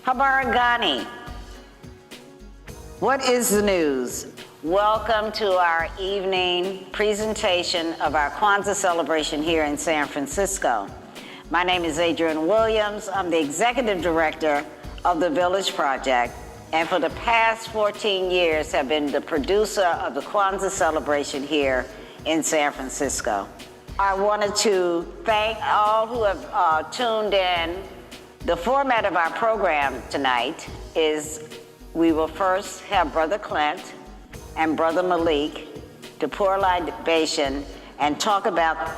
Habaragani, what is the news? Welcome to our evening presentation of our Kwanzaa celebration here in San Francisco. My name is Adrian Williams. I'm the Executive Director of the Village Project, and for the past 14 years have been the producer of the Kwanzaa celebration here in San Francisco. I wanted to thank all who have tuned in. The format of our program tonight is we will first have Brother Clint and Brother Malik to pour libation and talk about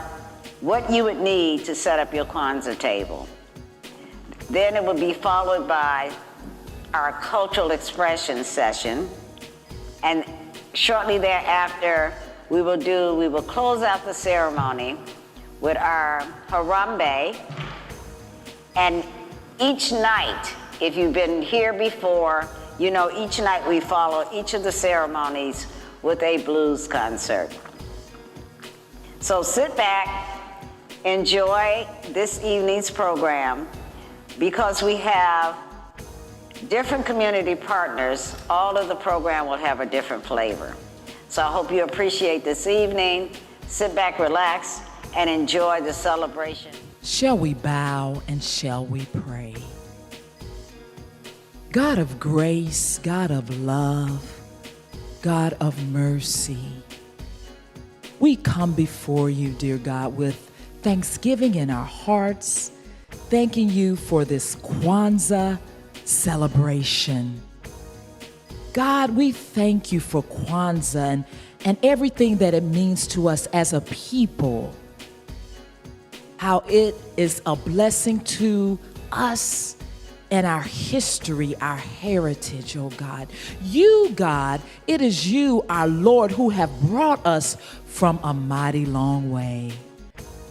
what you would need to set up your Kwanzaa table. Then it will be followed by our cultural expression session, and shortly thereafter we will close out the ceremony with our Harambe. And each night, if you've been here before, you know each night we follow each of the ceremonies with a blues concert. So sit back, enjoy this evening's program, because we have different community partners. All of the program will have a different flavor. So I hope you appreciate this evening. Sit back, relax, and enjoy the celebration. Shall we bow and shall we pray? God of grace, God of love, God of mercy, we come before you, dear God, with thanksgiving in our hearts, thanking you for this Kwanzaa celebration. God, we thank you for Kwanzaa and everything that it means to us as a people. How it is a blessing to us and our history, our heritage, oh God. You, God, it is you, our Lord, who have brought us from a mighty long way.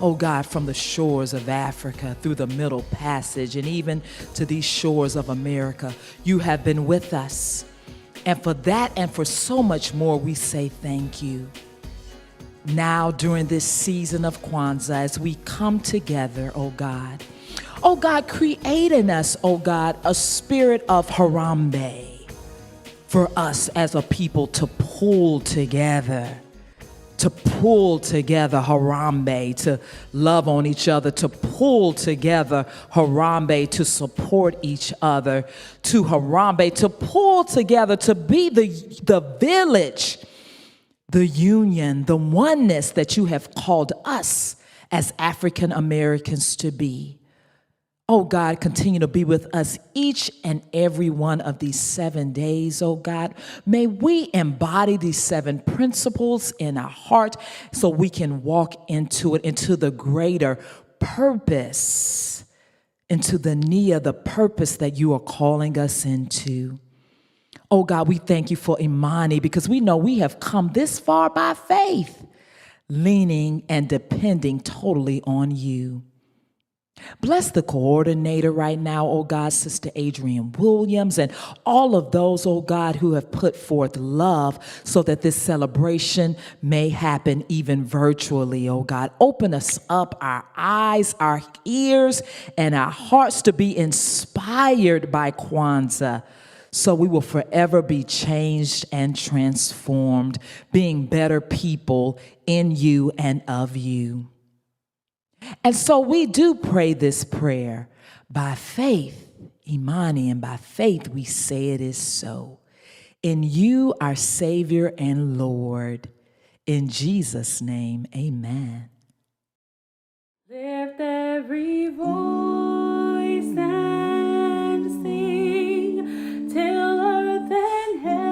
Oh God, from the shores of Africa, through the Middle Passage, and even to these shores of America, you have been with us. And for that and for so much more, we say thank you. Now, during this season of Kwanzaa, as we come together, oh God, create in us, oh God, a spirit of Harambe for us as a people to pull together Harambe, to love on each other, to pull together Harambe, to support each other, to Harambe, to pull together, to be the village, the union, the oneness that you have called us as African Americans to be. Oh God, continue to be with us each and every one of these 7 days, oh God. May we embody these 7 principles in our heart so we can walk into it, into the greater purpose, into the NIA, the purpose that you are calling us into. Oh God, we thank you for Imani, because we know we have come this far by faith, leaning and depending totally on you. Bless the coordinator right now, oh God, Sister Adrian Williams, and all of those, oh God, who have put forth love so that this celebration may happen even virtually, oh God. Open us up, our eyes, our ears, and our hearts to be inspired by Kwanzaa, so we will forever be changed and transformed, being better people in you and of you. And so we do pray this prayer by faith, Imani, and by faith we say it is so. In you, our Savior and Lord, in Jesus' name, amen. Lift every voice and sing till earth and heaven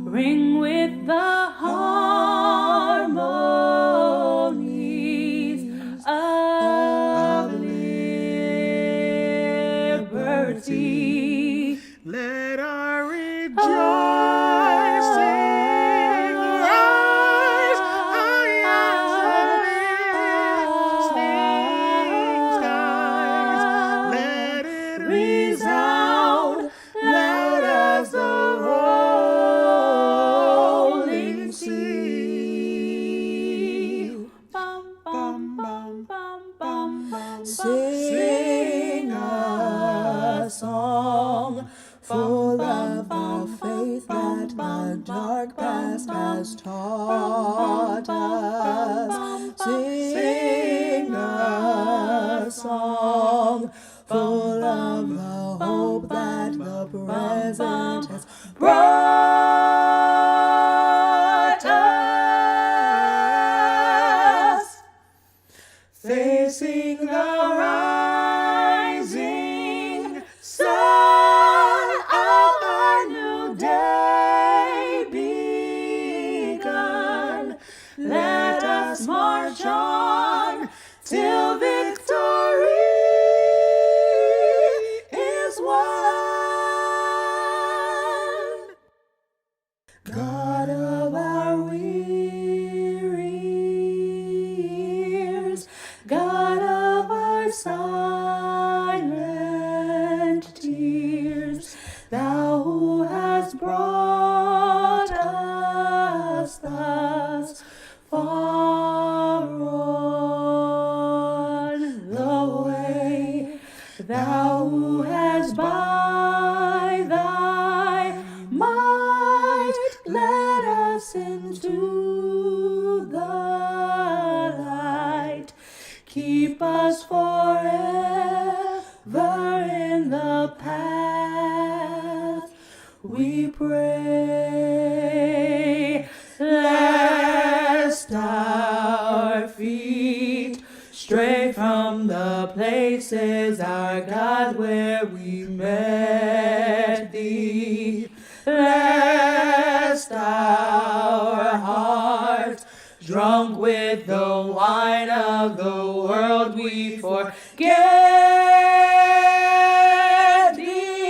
ring with the harmonies of liberty. Let our rejoicing rise high as the song, full of the faith that the dark past has taught us. Sing a song, full of the hope that the present has brought us. Facing the rising sun of our new day begun, let us march on till victory is won. God of our weary years, God of our silent tears, Thou who hast brought us thus far on the way, Thou who hast by Thy might led us into the light, keep us forever in the path we pray, lest our feet stray from the places, our God, where we met Thee, lest our hearts, drunk with the wine of the world, we forget Thee.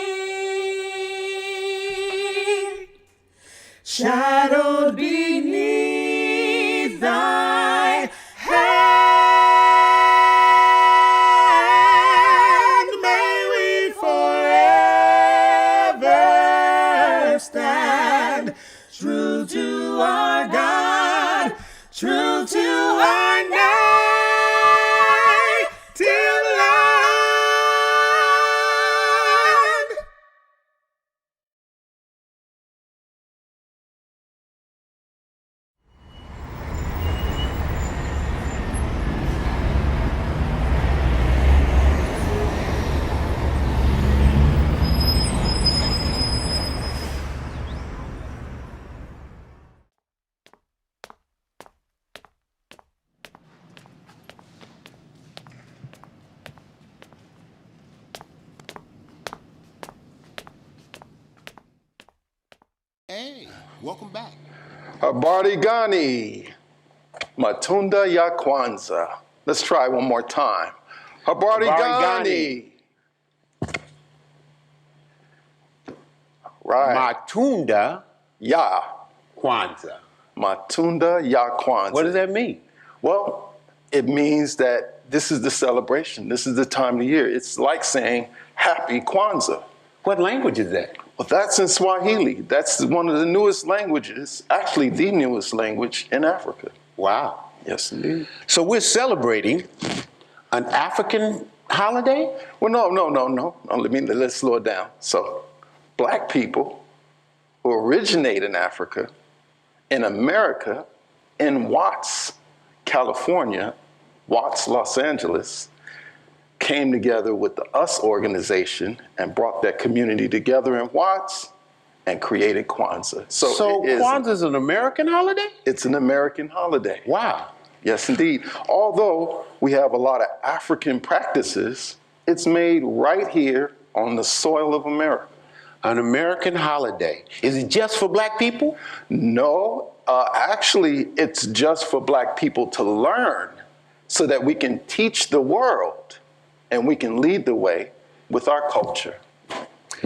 Shadowed beneath Thy hand, may we forever stand true to our God, true to our native land. Hey, welcome back. Habari gani? Matunda ya Kwanzaa. Let's try one more time. Habari gani? Right. Matunda Ya. Kwanzaa. Matunda ya Kwanzaa. What does that mean? Well, it means that this is the celebration. This is the time of the year. It's like saying Happy Kwanzaa. What language is that? Well, that's in Swahili. That's one of the newest languages, actually the newest language in Africa. Wow. Yes, indeed. So we're celebrating an African holiday? Well, no. Let's slow it down. So, black people who originate in Africa, in America, in Watts, California, Watts, Los Angeles, came together with the US organization and brought that community together in Watts and created Kwanzaa. So Kwanzaa is an American holiday? It's an American holiday. Wow. Yes, indeed. Although we have a lot of African practices, it's made right here on the soil of America. An American holiday. Is it just for black people? No, actually, it's just for black people to learn so that we can teach the world and we can lead the way with our culture.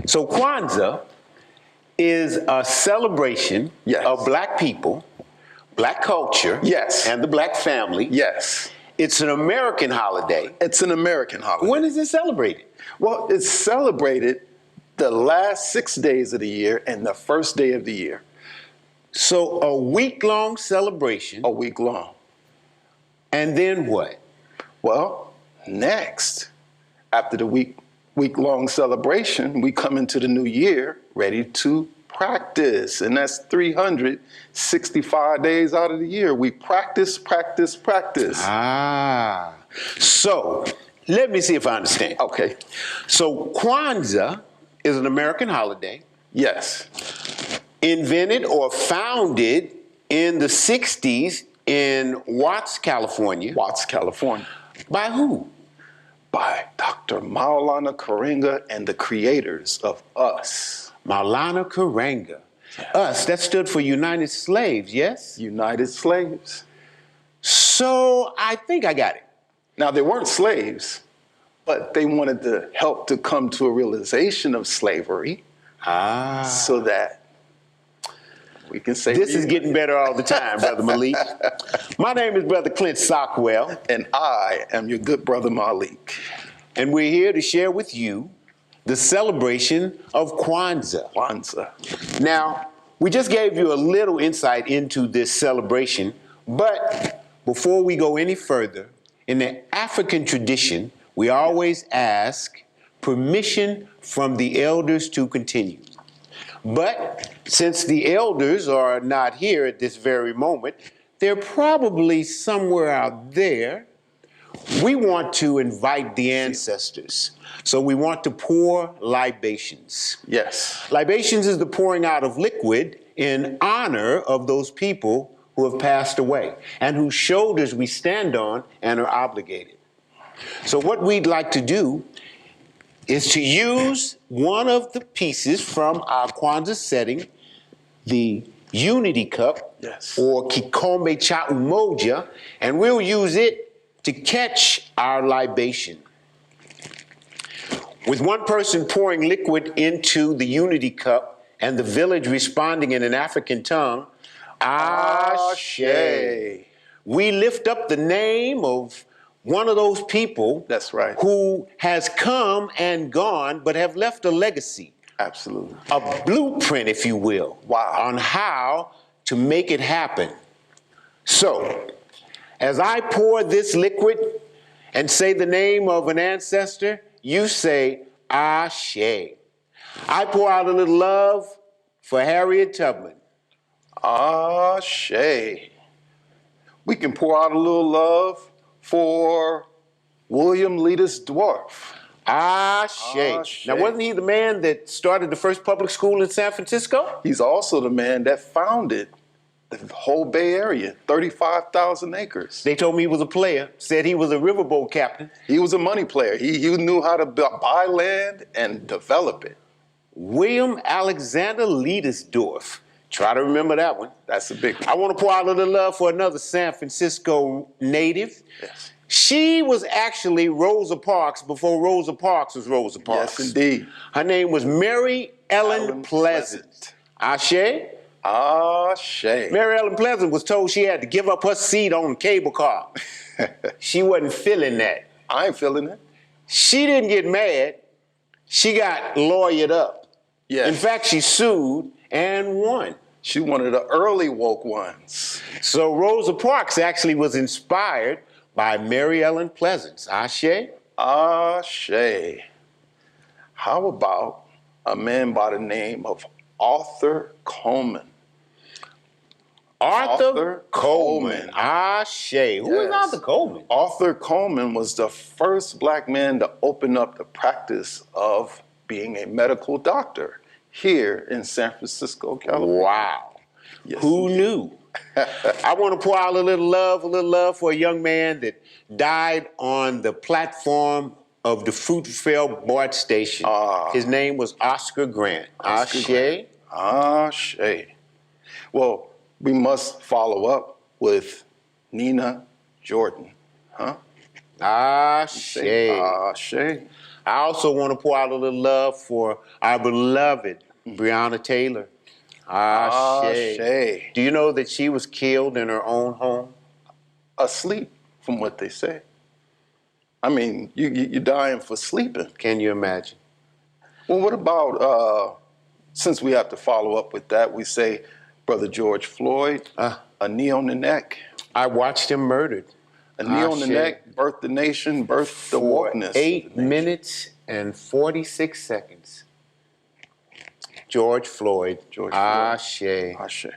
So Kwanzaa is a celebration Yes. of black people, black culture, Yes. and the black family. Yes. It's an American holiday. It's an American holiday. When is it celebrated? Well, it's celebrated the last 6 days of the year and the first day of the year, So a week-long celebration. a week long. And then what? Well, next, after the week week-long celebration, we come into the new year ready to practice. And that's 365 days out of the year. We practice, practice, practice. So let me see if I understand. Okay. So Kwanzaa is an American holiday. Yes. Invented or founded in the 60s in Watts, California. Watts, California. By who? By Dr. Maulana Karenga and the creators of US. Maulana Karenga. US, that stood for United Slaves, yes? United Slaves. So I think I got it. Now, they weren't slaves, but they wanted to help to come to a realization of slavery so that we can say this is getting better all the time, Brother Malik. My name is Brother Clint Sockwell. And I am your good brother Malik. And we're here to share with you the celebration of Kwanzaa. Kwanzaa. Now, we just gave you a little insight into this celebration, but before we go any further, in the African tradition, we always ask permission from the elders to continue. But since the elders are not here at this very moment, they're probably somewhere out there. We want to invite the ancestors. So we want to pour libations. Yes. Libations is the pouring out of liquid in honor of those people who have passed away and whose shoulders we stand on and are obligated. So what we'd like to do is to use one of the pieces from our Kwanzaa setting, the Unity Cup, yes, or Kikombe cha Umoja, and we'll use it to catch our libation. With one person pouring liquid into the Unity Cup and the village responding in an African tongue, Ashe, we lift up the name of one of those people, that's right, who has come and gone but have left a legacy. Absolutely. A blueprint, if you will, wow, on how to make it happen. So, as I pour this liquid and say the name of an ancestor, you say, Ashe. I pour out a little love for Harriet Tubman. Ashe. We can pour out a little love for William Letus Dwarf. Ashe. Now, wasn't he the man that started the first public school in San Francisco? He's also the man that founded the whole Bay Area, 35,000 acres. They told me he was a player, said he was a riverboat captain. He was a money player. He knew how to buy land and develop it. William Alexander Leidesdorf. Try to remember that one. That's a big one. I want to pour out a little love for another San Francisco native. Yes. She was actually Rosa Parks before Rosa Parks was Rosa Parks. Yes, indeed. Her name was Mary Ellen Pleasant. Ashe? Ashe. Mary Ellen Pleasant was told she had to give up her seat on the cable car. She wasn't feeling that. I ain't feeling it. She didn't get mad. She got lawyered up. Yes. In fact, she sued and won. She one of the early woke ones. So Rosa Parks actually was inspired by Mary Ellen Pleasant. Ashe? Ashe. How about a man by the name of Arthur Coleman? Arthur Coleman. Ashe. Who is Arthur Coleman? Arthur Coleman was the first black man to open up the practice of being a medical doctor here in San Francisco, California. Wow. Yes, who knew? I want to pour out a little love for a young man that died on the platform of the Fruitvale BART station. His name was Oscar Grant. Ashe? Ashe. Well, we must follow up with Nina Jordan, huh? Ashe. Ashe. I also want to pour out a little love for our beloved Breonna Taylor. Ashe. Ashe. Do you know that she was killed in her own home? Asleep, from what they say. I mean, you're dying for sleeping. Can you imagine? Well, what about, since we have to follow up with that, we say Brother George Floyd, a knee on the neck. I watched him murdered. A knee on the neck, birthed the nation, birthed the wokeness. 8 minutes and 46 seconds. George Floyd. Ashe. Ashe.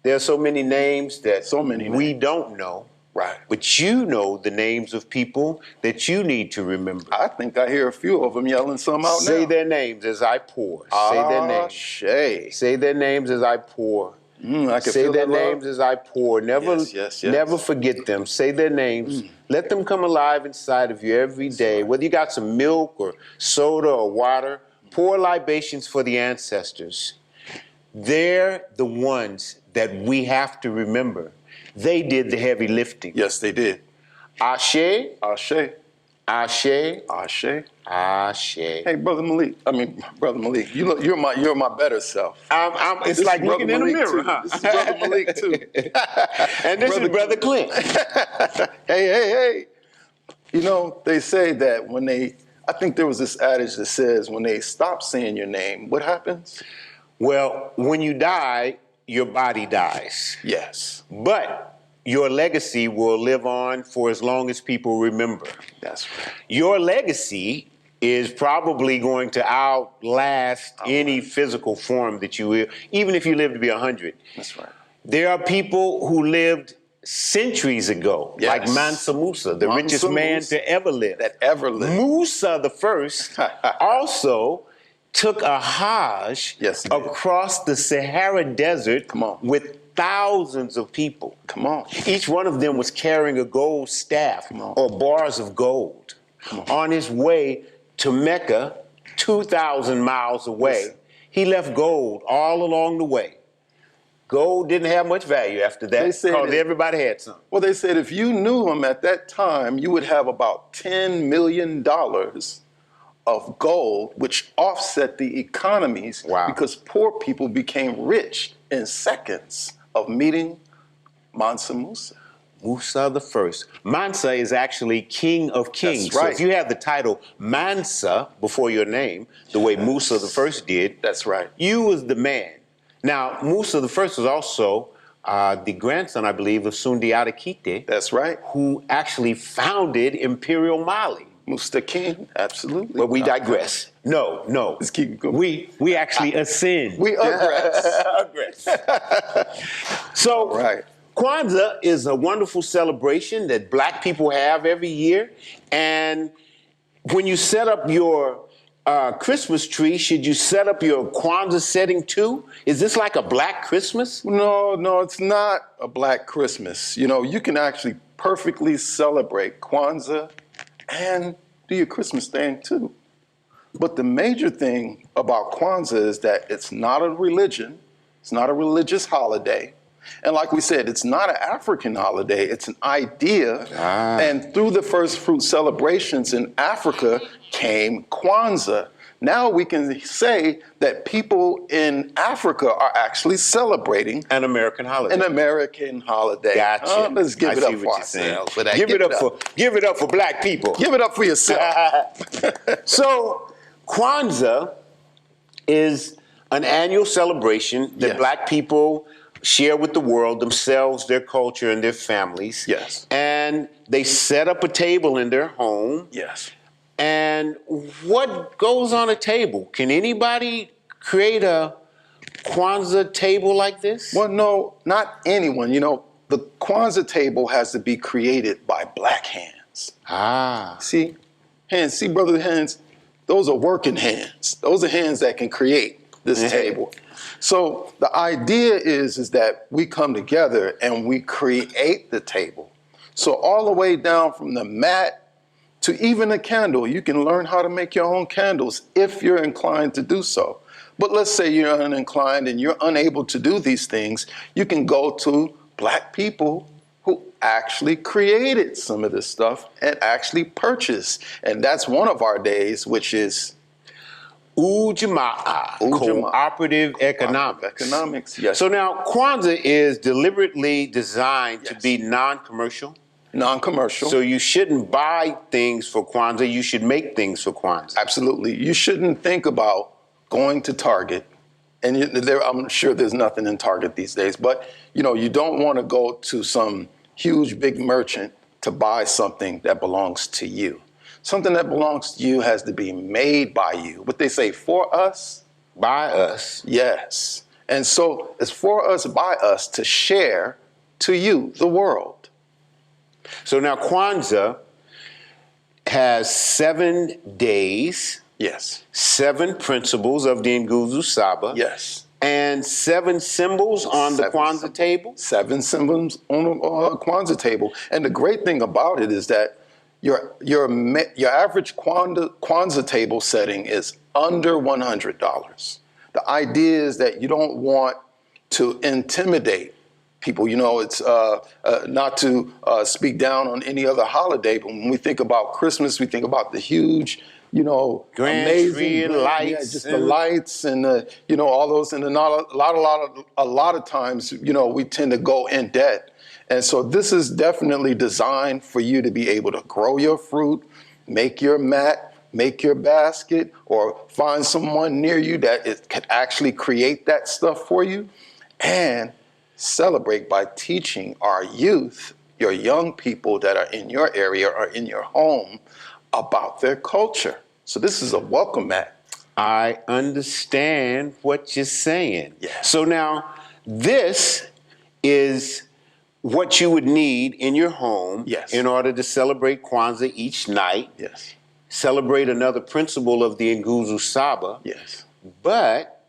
There are so many names that we names. don't know. Right. But you know the names of people that you need to remember. I think I hear a few of them yelling some out now. Say their names as I pour. Say their names. Ashe. Say their names as I pour. I can Say feel their that love. names as I pour. Never, Yes. never forget them. Say their names. Let them come alive inside of you every day. Whether you got some milk or soda or water, pour libations for the ancestors. They're the ones that we have to remember. They did the heavy lifting. Yes, they did. Ashe, Ashe. Ashe, Ashe. Ashe. Hey, Brother Malik. You look, you're my better self. It's This like is Brother looking in a Malik, mirror, too. huh? This is Brother Malik, too. And this is Brother Clint. Hey. You know, they say that I think there was this adage that says when they stop saying your name, what happens? Well, when you die, your body dies. Yes. But your legacy will live on for as long as people remember. That's right. Your legacy is probably going to outlast any physical form that you will, even if you live to be 100. That's right. There are people who lived centuries ago, like Mansa Musa, the richest man to ever live. Musa the first also took a Hajj across the Sahara Desert with thousands of people. Come on. Each one of them was carrying a gold staff or bars of gold on his way to Mecca, 2,000 miles away. He left gold all along the way. Gold didn't have much value after that because everybody had some. Well, they said if you knew him at that time, you would have about $10 million of gold, which offset the economies because poor people became rich in seconds of meeting Mansa Musa. Musa the first. Mansa is actually king of kings. That's right. So if you have the title Mansa before your name, the way Musa the first did, that's right. You was the man. Now, Musa the first was also the grandson, I believe, of Sundiata Keita. That's right. Who actually founded Imperial Mali. Mustaqim, absolutely. But we digress. No. Let's keep going. We actually ascend. We aggress. So, Kwanzaa is a wonderful celebration that Black people have every year. And when you set up your Christmas tree, should you set up your Kwanzaa setting too? Is this like a Black Christmas? No, it's not a Black Christmas. You know, you can actually perfectly celebrate Kwanzaa and do your Christmas thing too. But the major thing about Kwanzaa is that it's not a religion, it's not a religious holiday. And like we said, it's not an African holiday, it's an idea. And through the first fruit celebrations in Africa came Kwanzaa. Now we can say that people in Africa are actually celebrating an American holiday. Gotcha. Let's give it up for ourselves. Give it up for Black people. Give it up for yourself. So Kwanzaa is an annual celebration that Black people share with the world, themselves, their culture, and their families. Yes. And they set up a table in their home. Yes. And what goes on a table? Can anybody create a Kwanzaa table like this? Well, no, not anyone. You know, the Kwanzaa table has to be created by Black hands. See, brother hands, those are working hands. Those are hands that can create this table. So the idea is that we come together and we create the table. So all the way down from the mat to even a candle, you can learn how to make your own candles if you're inclined to do so. But let's say you're uninclined and you're unable to do these things, you can go to Black people who actually created some of this stuff and actually purchased. And that's one of our days, which is Ujamaa, cooperative economics. Yes. So now Kwanzaa is deliberately designed to be non-commercial. Non-commercial. So you shouldn't buy things for Kwanzaa, you should make things for Kwanzaa. Absolutely. You shouldn't think about going to Target, and I'm sure there's nothing in Target these days, but you know, you don't want to go to some huge big merchant to buy something that belongs to you. Something that belongs to you has to be made by you. What they say, for us? By us. Yes. And so it's for us, by us, to share to you, the world. So now Kwanzaa has 7 days. Yes. 7 principles of the Nguzo Saba. Yes. And 7 symbols on the Kwanzaa table. 7 symbols on a Kwanzaa table. And the great thing about it is that your average Kwanzaa table setting is under $100. The idea is that you don't want to intimidate people. You know, it's not to speak down on any other holiday, but when we think about Christmas, we think about the huge, you know, grand amazing tree and lights, just the lights and you know, all those. And a lot of times, you know, we tend to go in debt. And so this is definitely designed for you to be able to grow your fruit, make your mat, make your basket, or find someone near you that can actually create that stuff for you, and celebrate by teaching our youth, your young people that are in your area or in your home, about their culture. So this is a welcome mat. I understand what you're saying. Yeah. So now this is what you would need in your home. Yes. In order to celebrate Kwanzaa each night. Yes. Celebrate another principle of the Nguzo Saba. Yes. But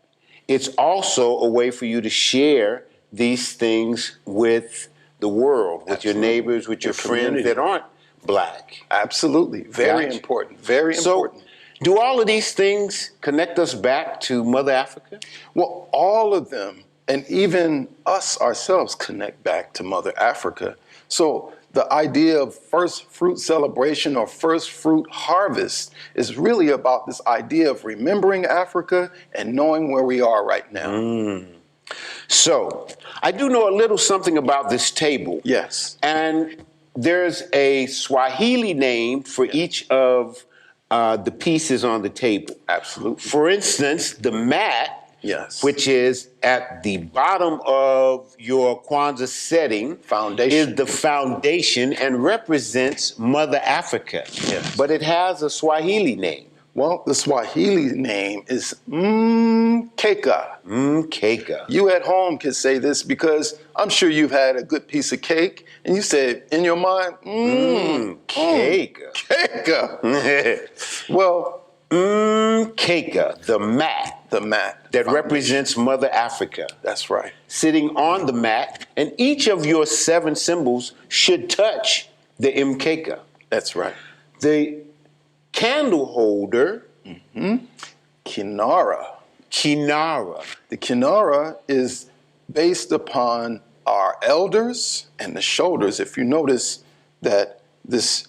it's also a way for you to share these things with the world, with your neighbors, with your friends community that aren't Black. Absolutely. Very Gotcha. important. Very important. So, do all of these things connect us back to Mother Africa? Well, all of them, and even us ourselves, connect back to Mother Africa. So the idea of first fruit celebration or first fruit harvest is really about this idea of remembering Africa and knowing where we are right now. So, I do know a little something about this table. Yes. And there's a Swahili name for each of the pieces on the table. Absolutely. For instance, the mat, Yes. which is at the bottom of your Kwanzaa setting, Foundation. is the foundation and represents Mother Africa. Yes. But it has a Swahili name. Well, the Swahili name is Mkeka. Mkeka. You at home can say this because I'm sure you've had a good piece of cake and you said in your mind, Mkeka. Keka. Well, Mkeka, the mat. The mat. That Foundation. represents Mother Africa. That's right. Sitting on the mat, and each of your 7 symbols should touch the Mkeka. That's right. The candle holder, Kinara. Kinara. The Kinara is based upon our elders and the shoulders. If you notice that this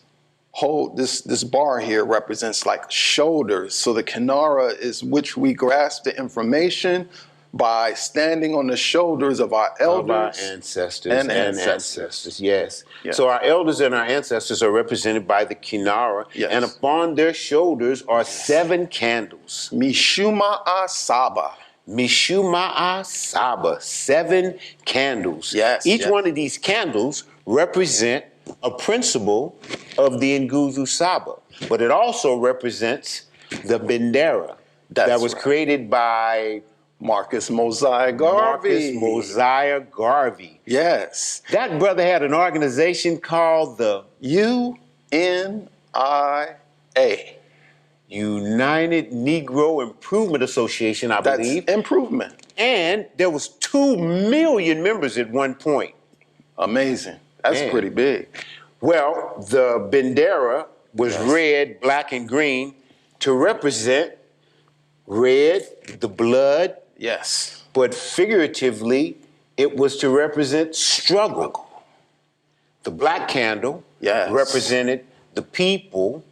bar here represents like shoulders. So the Kinara is which we grasp the information by standing on the shoulders of our elders. Of our ancestors and and ancestors. ancestors, yes. Yes. So our elders and our ancestors are represented by the Kinara, Yes. and upon their shoulders are 7 candles. Mishuma'a Saba. Mishuma'a Saba, 7 candles. Yes, Each yes. one of these candles represent a principle of the Nguzo Saba, but it also represents the Bendera that was right. created by Marcus Mosiah Garvey. Marcus Mosiah Garvey. Yes. That brother had an organization called the UNIA. United Negro Improvement Association, I believe. That's improvement. And there was 2 million members at one point. Amazing. That's Man. pretty big. Well, the Bendera was Yes. red, black, and green to represent red, the blood, Yes. but figuratively, it was to represent struggle. The black candle Yes. represented the people,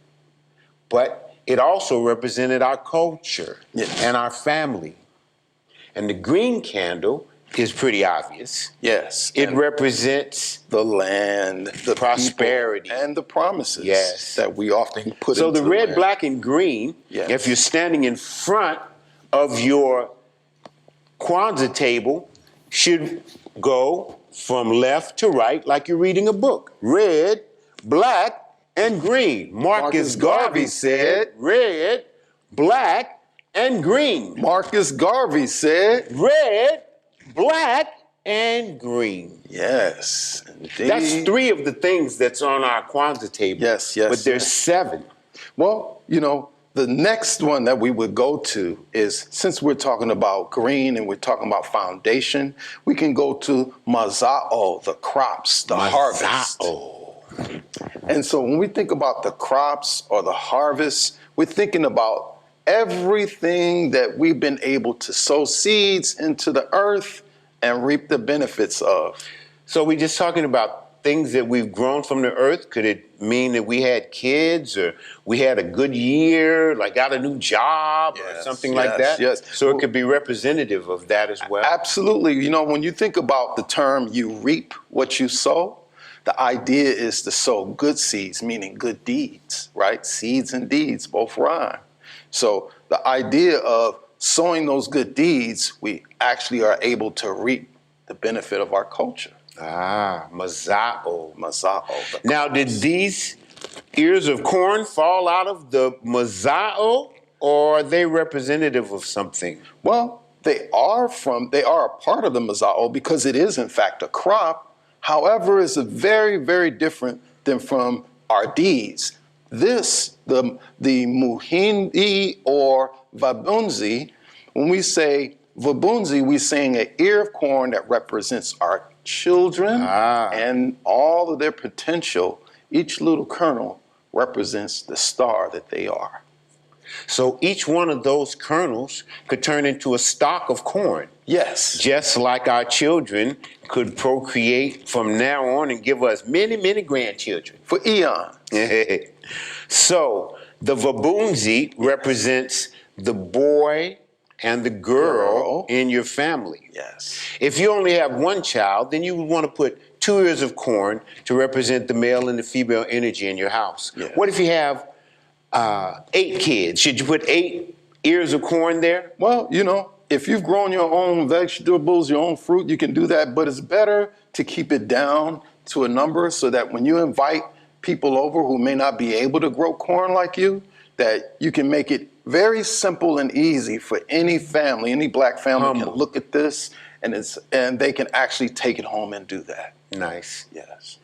but it also represented our culture Yes. and our family. And the green candle is pretty obvious. Yes. It And represents the land, the prosperity. people, and the promises Yes. that we often put so into the red, land. black, and green, Yes. if you're standing in front of your Kwanzaa table, should go from left to right like you're reading a book. Red, black, and green. Marcus Garvey said red, black, and green. Marcus Garvey said Red, black, and green. yes. Indeed. That's 3 of the things that's on our Kwanzaa table. Yes, yes, But there's yes. 7. Well, the next one that we would go to is, since we're talking about green and we're talking about foundation, we can go to Maza'o, the crops, the harvest. And so when we think about the crops or the harvest, we're thinking about everything that we've been able to sow seeds into the earth and reap the benefits of. So we're just talking about things that we've grown from the earth. Could it mean that we had kids, or we had a good year, like got a new job, or something like that? Yes. So it could be representative of that as well. Absolutely. When you think about the term you reap what you sow, the idea is to sow good seeds, meaning good deeds, right? Seeds and deeds both rhyme. So the idea of sowing those good deeds, we actually are able to reap the benefit of our culture. Maza'o. Maza'o. Now, did these ears of corn fall out of the Maza'o, or are they representative of something? Well, they are a part of the Maza'o because it is in fact a crop. However, it's very, very different than from our deeds. This, the muhindi or vabunzi, when we say vabunzi, we're saying an ear of corn that represents our children and all of their potential. Each little kernel represents the star that they are. So each one of those kernels could turn into a stalk of corn. Yes. Just like our children could procreate from now on and give us many, many grandchildren. For eons. So the vabunzi represents the boy and the girl in your family. Yes. If you only have one child, then you would want to put 2 ears of corn to represent the male and the female energy in your house. Yeah. What if you have 8 kids? Should you put 8 ears of corn there? Well, if you've grown your own vegetables, your own fruit, you can do that, but it's better to keep it down to a number so that when you invite people over who may not be able to grow corn like you, that you can make it very simple and easy for any family, any black family can look at this and they can actually take it home and do that. Nice. Yes.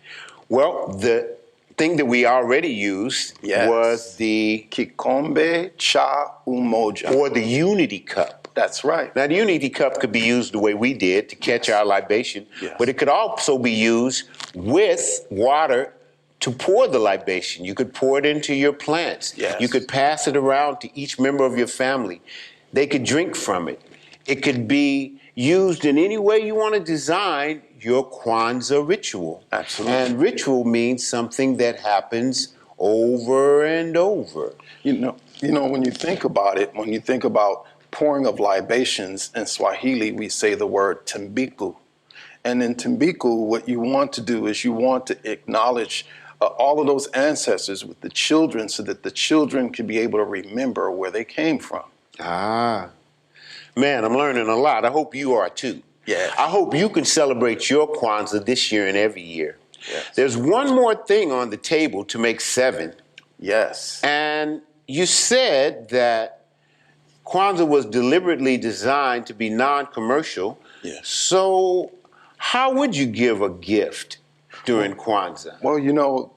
Well, the thing that we already used was the Kikombe Cha Umoja. or the unity cup. That's right. Now, the unity cup could be used the way we did to catch our libation, but it could also be used with water to pour the libation. You could pour it into your plants. Yes. You could pass it around to each member of your family. They could drink from it. It could be used in any way you want to design your Kwanzaa ritual. Absolutely. And ritual means something that happens over and over. When you think about it, when you think about pouring of libations, in Swahili, we say the word timbiku. And in timbiku, what you want to do is you want to acknowledge all of those ancestors with the children so that the children can be able to remember where they came from. Man, I'm learning a lot. I hope you are too. Yeah. I hope you can celebrate your Kwanzaa this year and every year. Yes. There's one more thing on the table to make 7. Yes. And you said that Kwanzaa was deliberately designed to be non-commercial. Yes. So how would you give a gift during Kwanzaa? Well,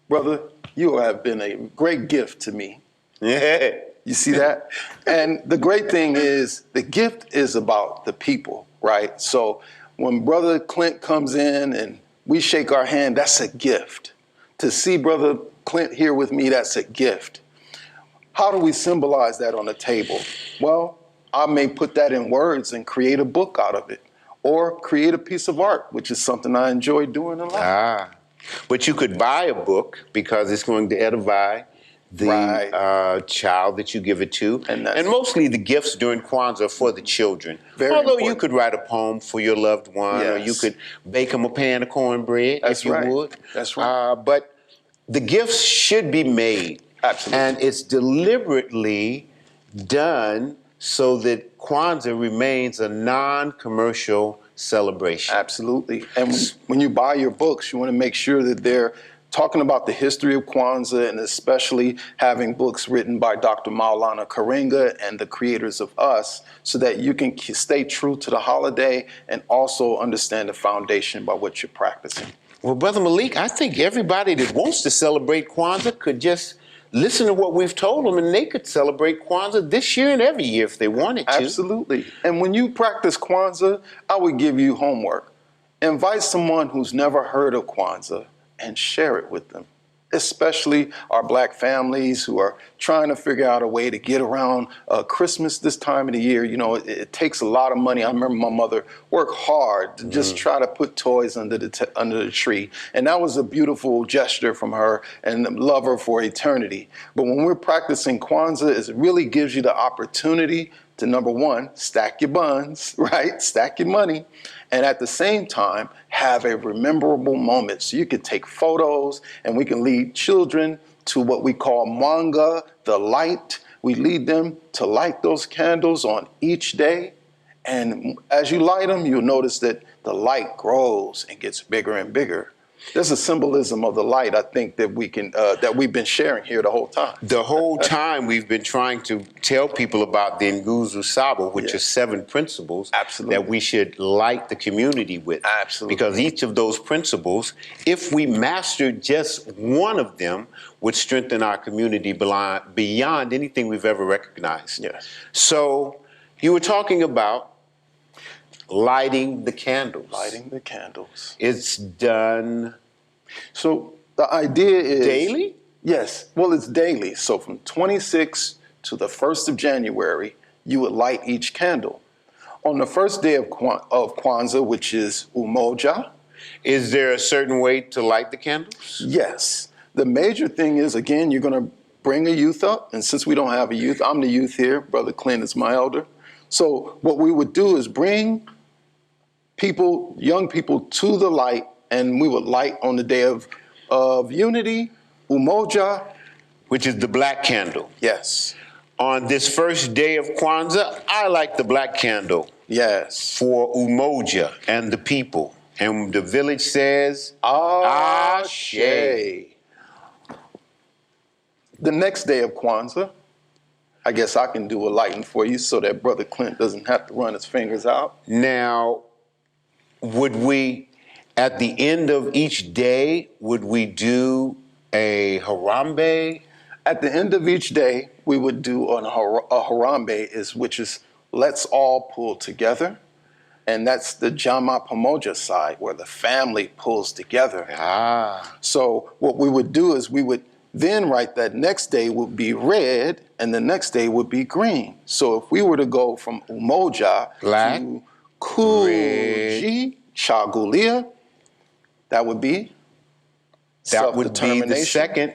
brother, you have been a great gift to me. Yeah. You see that? And the great thing is the gift is about the people, right? So when Brother Clint comes in and we shake our hand, that's a gift. To see Brother Clint here with me, that's a gift. How do we symbolize that on the table? Well, I may put that in words and create a book out of it, or create a piece of art, which is something I enjoy doing a lot. But you could buy a book because it's going to edify the child that you give it to. And mostly the gifts during Kwanzaa are for the children. Although important. you could write a poem for your loved one, or you could bake them a pan of cornbread if you would. That's right. But the gifts should be made. Absolutely. And it's deliberately done so that Kwanzaa remains a non-commercial celebration. Absolutely. And when you buy your books, you want to make sure that they're talking about the history of Kwanzaa, and especially having books written by Dr. Maulana Karenga and the creators of us, so that you can stay true to the holiday and also understand the foundation by what you're practicing. Well, Brother Malik, I think everybody that wants to celebrate Kwanzaa could just listen to what we've told them, and they could celebrate Kwanzaa this year and every year if they wanted to. Absolutely. And when you practice Kwanzaa, I would give you homework. Invite someone who's never heard of Kwanzaa and share it with them, especially our Black families who are trying to figure out a way to get around Christmas this time of the year. You know, it takes a lot of money. I remember my mother worked hard to just try to put toys under the tree. And that was a beautiful gesture from her, and love her for eternity. But when we're practicing Kwanzaa, it really gives you the opportunity to, number one, stack your buns, right? Stack your money. And at the same time, have a rememberable moment. So you can take photos, and we can lead children to what we call manga, the light. We lead them to light those candles on each day. And as you light them, you'll notice that the light grows and gets bigger and bigger. There's a symbolism of the light, I think, that we can that we've been sharing here the whole time. The whole time we've been trying to tell people about the Nguzo Saba, which are 7 principles that we should light the community with. Absolutely. Because each of those principles, if we mastered just one of them, would strengthen our community beyond anything we've ever recognized. Yes. So you were talking about lighting the candles. Lighting the candles. It's done. So the idea is daily? Yes. Well, it's daily. So from 26 to the 1st of January, you would light each candle. On the first day of Kwanzaa, which is Umoja. Is there a certain way to light the candles? Yes. The major thing is, again, you're going to bring a youth up. And since we don't have a youth, I'm the youth here. Brother Clint is my elder. So what we would do is bring people, young people, to the light, and we would light on the day of unity, Umoja. Which is the black candle. Yes. On this first day of Kwanzaa, I like the black candle. Yes. For Umoja and the people. And the village says, Ashe. The next day of Kwanzaa, I guess I can do a lighting for you so that Brother Clint doesn't have to run his fingers out. Now, would we, at the end of each day, would we do a Harambe? At the end of each day, we would do a Harambe, which is let's all pull together. And that's the Jama Pamoja side, where the family pulls together. So what we would do is we would then write that next day would be red, and the next day would be green. So if we were to go from Umoja black, to Kuji Chagulia, that would be that would be the second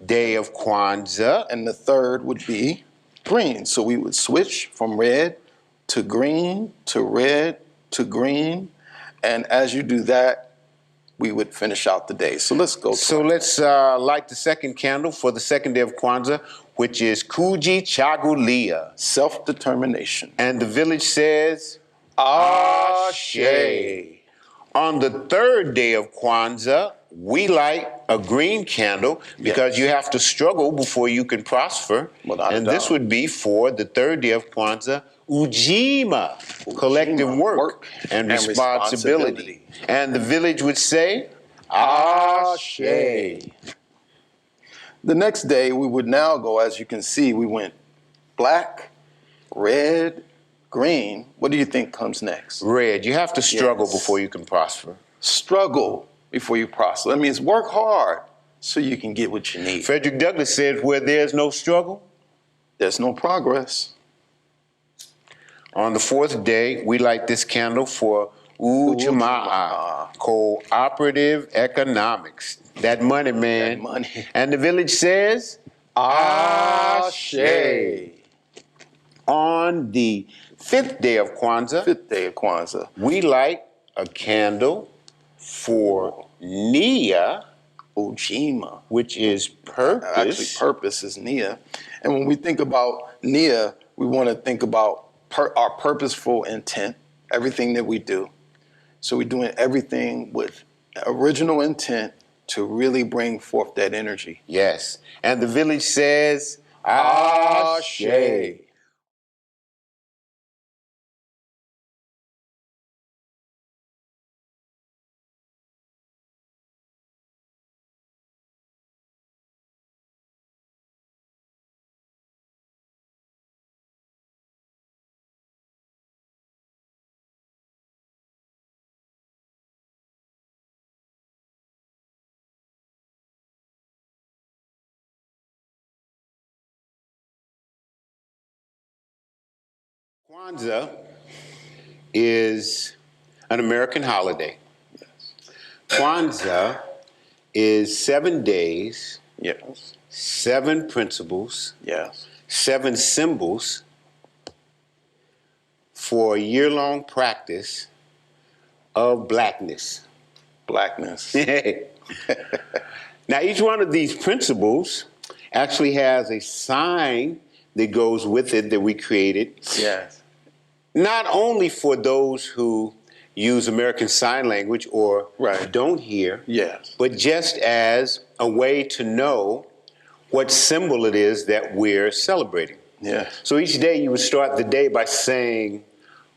day of Kwanzaa. And the third would be green. So we would switch from red to green to red to green. And as you do that, we would finish out the day. So let's go. So let's light the second candle for the second day of Kwanzaa, which is Kuji Chagulia. Self-determination. And the village says, Ashe. On the third day of Kwanzaa, we light a green candle because you have to struggle before you can prosper. And this would be for the third day of Kwanzaa, Ujima, collective work and responsibility. And the village would say, Ashe. The next day, we would now go, as you can see, we went black, red, green. What do you think comes next? Red. You have to struggle before you can prosper. Struggle before you prosper. That means work hard so you can get what you need. Frederick Douglass said, where there's no struggle, there's no progress. On the fourth day, we light this candle for Ujamaa, cooperative economics. That money, man. That money. And the village says, Ashe. On the fifth day of Kwanzaa, we light a candle for NIA, Ujima, which is purpose. Actually, purpose is NIA. And when we think about NIA, we want to think about our purposeful intent, everything that we do. So we're doing everything with original intent to really bring forth that energy. Yes. And the village says, Ashe. Ashe. Kwanzaa is an American holiday. Kwanzaa is 7 days, Yes. 7 principles, Yes. 7 symbols for a year-long practice of blackness. Blackness. Now, each one of these principles actually has a sign that goes with it that we created. Yes. Not only for those who use American Sign Language or Right. don't hear, Yes. but just as a way to know what symbol it is that we're celebrating. Yeah. So each day you would start the day by saying,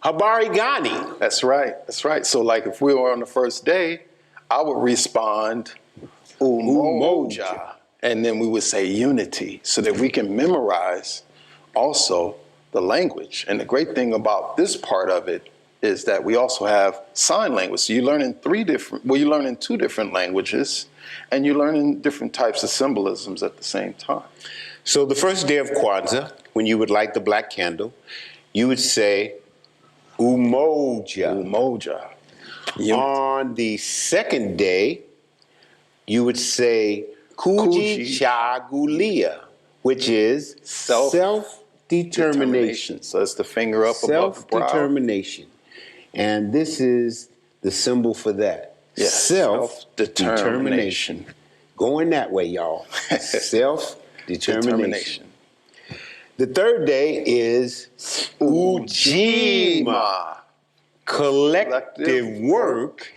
Habari Gani. That's right. That's right. So like if we were on the first day, I would respond Umoja. And then we would say unity so that we can memorize also the language. And the great thing about this part of it is that we also have sign language. So you're learning you're learning 2 different languages and you're learning different types of symbolisms at the same time. So the first day of Kwanzaa, when you would light the black candle, you would say Umoja. Umoja. On the second day, you would say Kuji Chagulia, which is self-determination. So it's the finger up above the brow. Self-determination. And this is the symbol for that. Yes. Self-determination. Going that way, y'all. Self-determination. The third day is Ujima. Collective work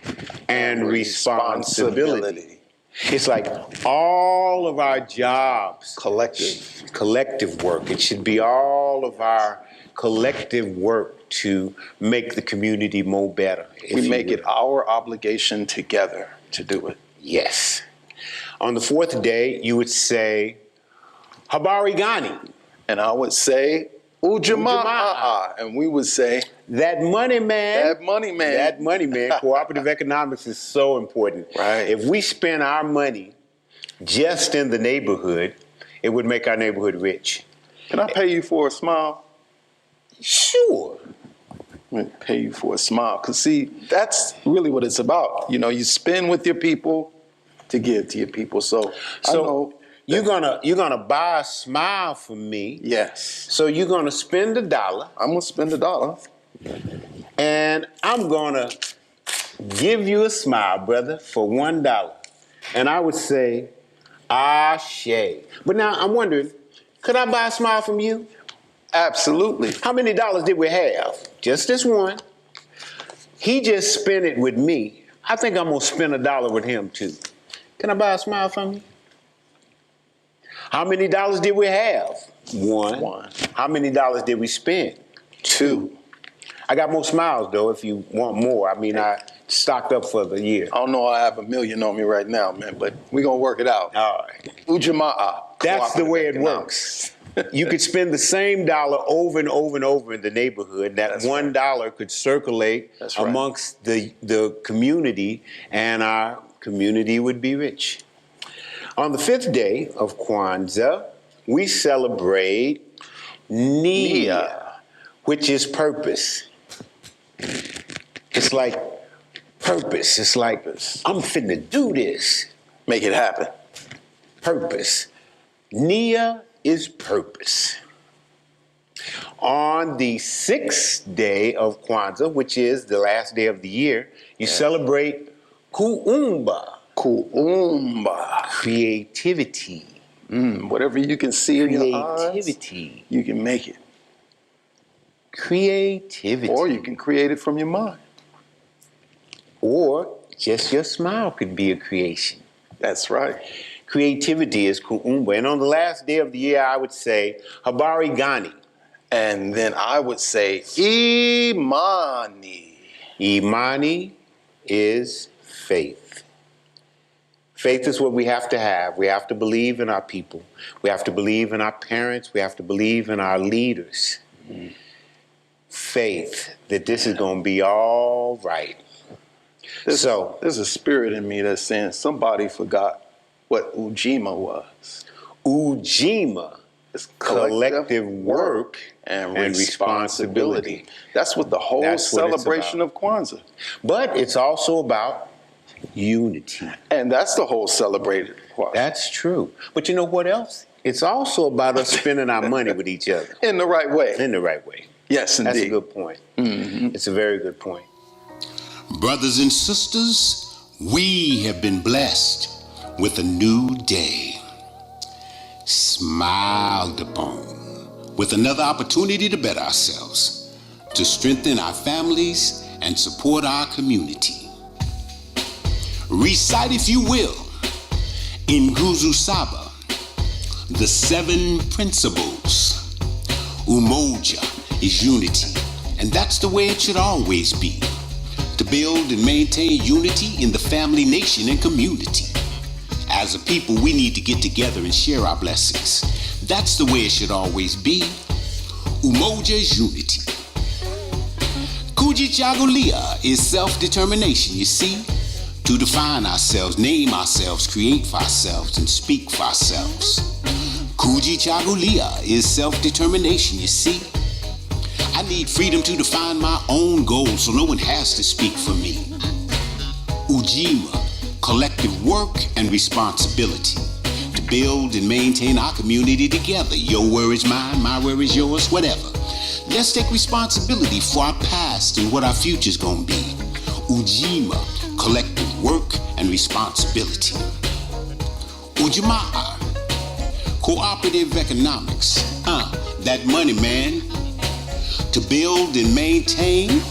and responsibility. It's like all of our jobs. Collective work. It should be all of our collective work to make the community more better. We make it our obligation together to do it. Yes. On the fourth day, you would say, Habari Gani. And I would say, Ujamaa. And we would say, that money man. That money man. That money man. Cooperative economics is so important. Right. If we spend our money just in the neighborhood, it would make our neighborhood rich. Can I pay you for a smile? Sure. I'm gonna pay you for a smile. Because see, that's really what it's about. You know, you spend with your people to give to your people. So I know you're gonna buy a smile from me. Yes. So you're gonna spend $1. I'm gonna spend $1. And I'm gonna give you a smile, brother, for $1. And I would say, Ashe. But now I'm wondering, could I buy a smile from you? Absolutely. How many dollars did we have? Just this one. He just spent it with me. I think I'm gonna spend $1 with him too. Can I buy a smile from you? How many dollars did we have? One. How many dollars did we spend? 2. I got more smiles though if you want more. I mean, I stocked up for the year. I don't know, I have $1 million on me right now, man, but we're gonna work it out. All right. Ujamaa. That's the way it works. You could spend the same dollar over and over and over in the neighborhood. That $1 could circulate amongst the community, and our community would be rich. On the 5th day of Kwanzaa, we celebrate NIA, which is purpose. It's like purpose. It's like, I'm finna do this. Make it happen. Purpose. NIA is purpose. On the 6th day of Kwanzaa, which is the last day of the year, you celebrate Kuumba. Kuumba. Creativity. Whatever you can see in your eyes, Creativity. you can make it. Creativity. Or you can create it from your mind. Or just your smile could be a creation. That's right. Creativity is kuumba. And on the last day of the year, I would say habari gani. And then I would say imani. Imani is faith. Faith is what we have to have. We have to believe in our people. We have to believe in our parents. We have to believe in our leaders. Faith that this is going to be all right. There's a spirit in me that's saying somebody forgot what Ujima was. Ujima It's collective work and responsibility. That's what the whole That's what it's celebration about. of Kwanzaa. But it's also about unity. And that's the whole celebrated Kwanzaa. That's true. But you know what else? It's also about us spending our money with each other. In the right way. In the right way. Yes, indeed. That's a good point. Mm-hmm. It's a very good point. Brothers and sisters, we have been blessed with a new day, smiled upon with another opportunity to better ourselves, to strengthen our families and support our community. Recite, if you will, in Nguzu Saba, the 7 principles. Umoja is unity, and that's the way it should always be. To build and maintain unity in the family, nation, and community. As a people, we need to get together and share our blessings. That's the way it should always be. Umoja is unity. Kujichagulia is self-determination, you see. To define ourselves, name ourselves, create for ourselves, and speak for ourselves. Kujichagulia is self-determination, you see. I need freedom to define my own goals so no one has to speak for me. Ujima, collective work and responsibility to build and maintain our community together. Your word is mine, my word is yours, whatever. Let's take responsibility for our past and what our future's gonna be. Ujima, collective work and responsibility. Ujamaa, cooperative economics. That money, man. To build and maintain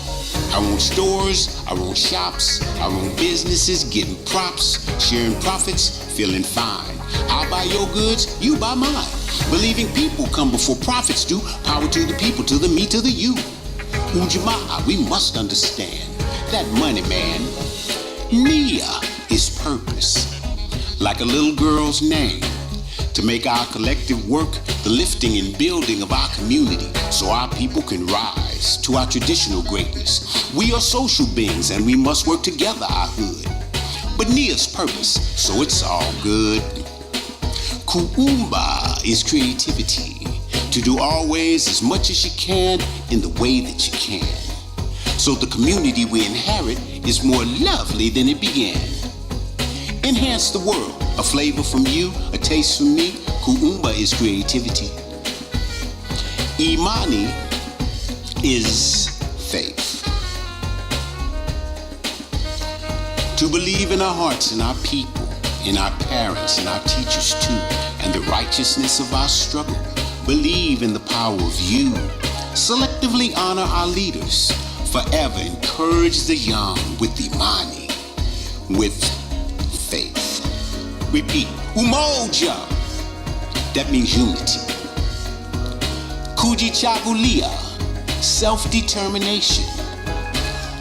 our own stores, our own shops, our own businesses, getting props, sharing profits, feeling fine. I'll buy your goods, you buy mine. Believing people come before profits do. Power to the people, to the me, to the you. Ujamaa, we must understand that money, man. NIA is purpose. Like a little girl's name. To make our collective work the lifting and building of our community so our people can rise to our traditional greatness. We are social beings and we must work together, our hood. But NIA's purpose, so it's all good. Kuumba is creativity. To do always as much as you can in the way that you can. So the community we inherit is more lovely than it began. Enhance the world. A flavor from you, a taste from me. Kuumba is creativity. Imani is faith. To believe in our hearts and our people, in our parents and our teachers too, and the righteousness of our struggle. Believe in the power of you. Selectively honor our leaders. Forever encourage the young with Imani, with faith. Repeat, umoja. That means unity. Kujichagulia, self-determination.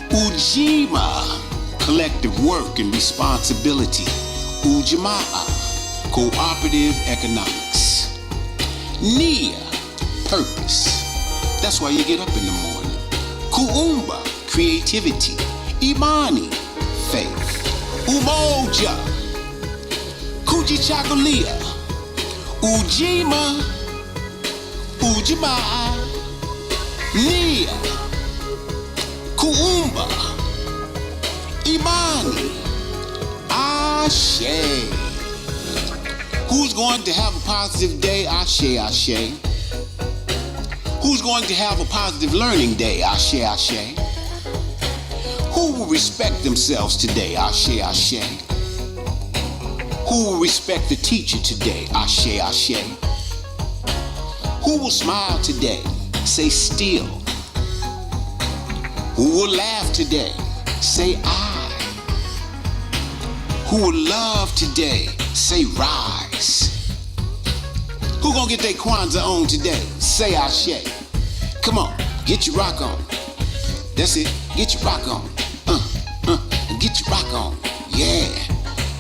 Ujima, collective work and responsibility. Ujamaa, cooperative economics. NIA, purpose. That's why you get up in the morning. Kuumba, creativity. Imani, faith. Umoja, Kujichagulia, Ujima, Ujamaa, NIA, Kuumba, Imani, Ashe. Who's going to have a positive day? Ashe, Ashe. Who's going to have a positive learning day? Ashe, Ashe. Who will respect themselves today? Ashe, Ashe. Who will respect the teacher today? Ashe, Ashe. Who will smile today? Say still. Who will laugh today? Say I. who would love today, say rise. Who gonna get their Kwanzaa on today? Say Ashe. Come on, get your rock on. That's it, get your rock on. Get your rock on. Yeah,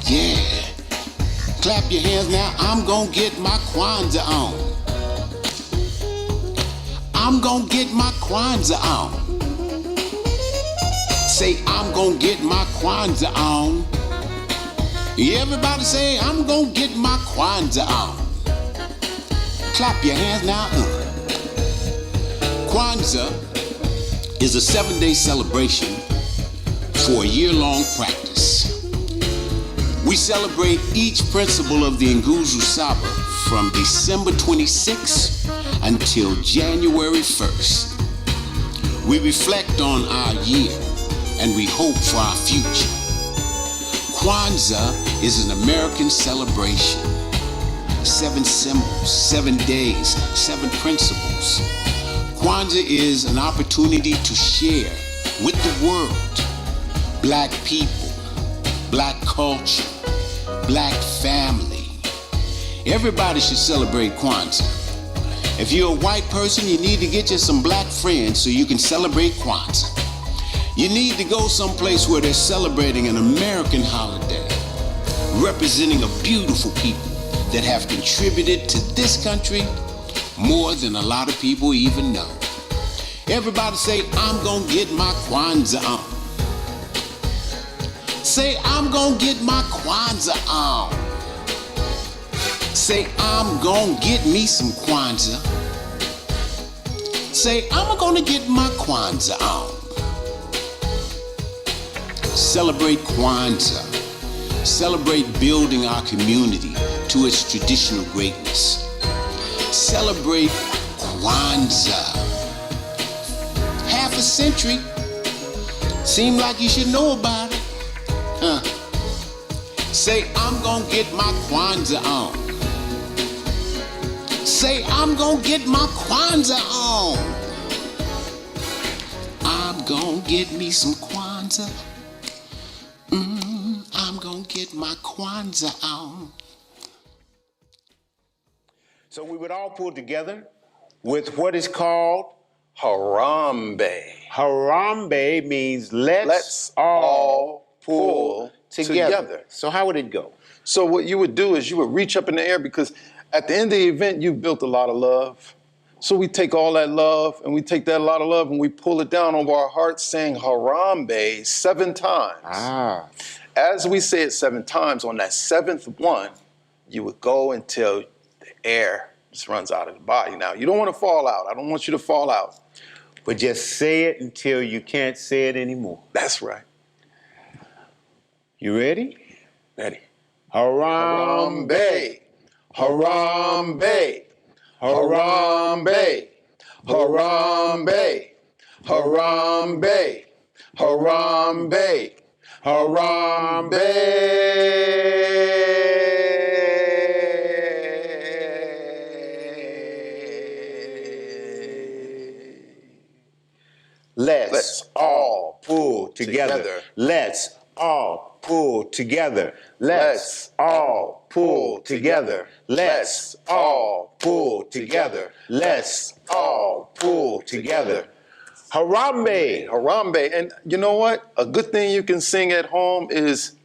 yeah. Clap your hands now, I'm gonna get my Kwanzaa on. I'm gonna get my Kwanzaa on. Say, I'm gonna get my Kwanzaa on. Everybody say, I'm gonna get my Kwanzaa on. Clap your hands now. Kwanzaa is a 7-day celebration for a year-long practice. We celebrate each principle of the Nguzo Saba from December 26th until January 1st. We reflect on our year and we hope for our future. Kwanzaa is an American celebration. 7 symbols, 7 days, 7 principles. Kwanzaa is an opportunity to share with the world Black people, Black culture, Black family. Everybody should celebrate Kwanzaa. If you're a white person, you need to get you some Black friends so you can celebrate Kwanzaa. You need to go someplace where they're celebrating an American holiday, representing a beautiful people that have contributed to this country more than a lot of people even know. Everybody say, I'm gonna get my Kwanzaa on. Say, I'm gonna get my Kwanzaa on. Say, I'm gonna get me some Kwanzaa. Say, I'm gonna get my Kwanzaa on. Celebrate Kwanzaa. Celebrate building our community to its traditional greatness. Celebrate Kwanzaa. Half a century. Seem like you should know about it. Say, I'm gonna get my Kwanzaa on. Say, I'm gonna get my Kwanzaa on. I'm gonna get me some Kwanzaa. I'm gonna get my Kwanzaa on. So we would all pull together with what is called Harambe. Harambe means let's all pull together. So how would it go? So what you would do is you would reach up in the air, because at the end of the event, you've built a lot of love. So we take all that love and we take that lot of love and we pull it down over our hearts, saying Harambe 7 times. As we say it 7 times, on that 7th one, you would go until the air just runs out of the body. Now, you don't want to fall out. I don't want you to fall out. But just say it until you can't say it anymore. That's right. You ready? Ready. Harambe. Harambe. Harambe. Harambe. Harambe. Harambe. Harambe. Let's all pull together. Let's all pull together. Let's all pull together. Let's all pull together. Let's all pull together. Harambe. Harambe. And you know what? A good thing you can sing at home is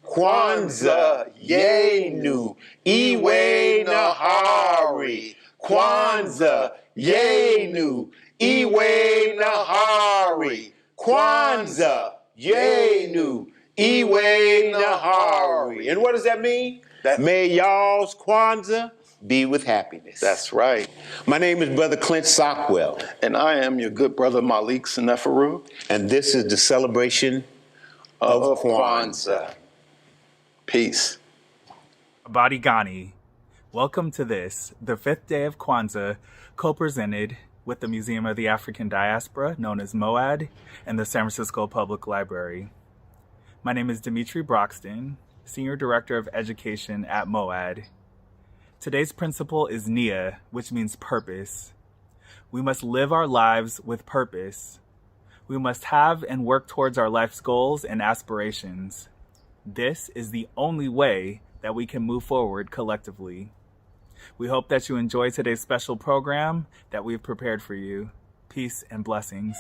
Kwanzaa Yenu Iwe Nahari. Kwanzaa Yenu Iwe Nahari. Kwanzaa Yenu Iwe Nahari. And what does that mean? May y'all's Kwanzaa be with happiness. That's right. My name is Brother Clint Sockwell. And I am your good brother Malik Seneferu. And this is the celebration of Kwanzaa. Peace. Abadigani, welcome to this, the 5th day of Kwanzaa, co-presented with the Museum of the African Diaspora, known as MOAD, and the San Francisco Public Library. My name is Dimitri Broxton, Senior Director of Education at MOAD. Today's principle is NIA, which means purpose. We must live our lives with purpose. We must have and work towards our life's goals and aspirations. This is the only way that we can move forward collectively. We hope that you enjoy today's special program that we've prepared for you. Peace and blessings.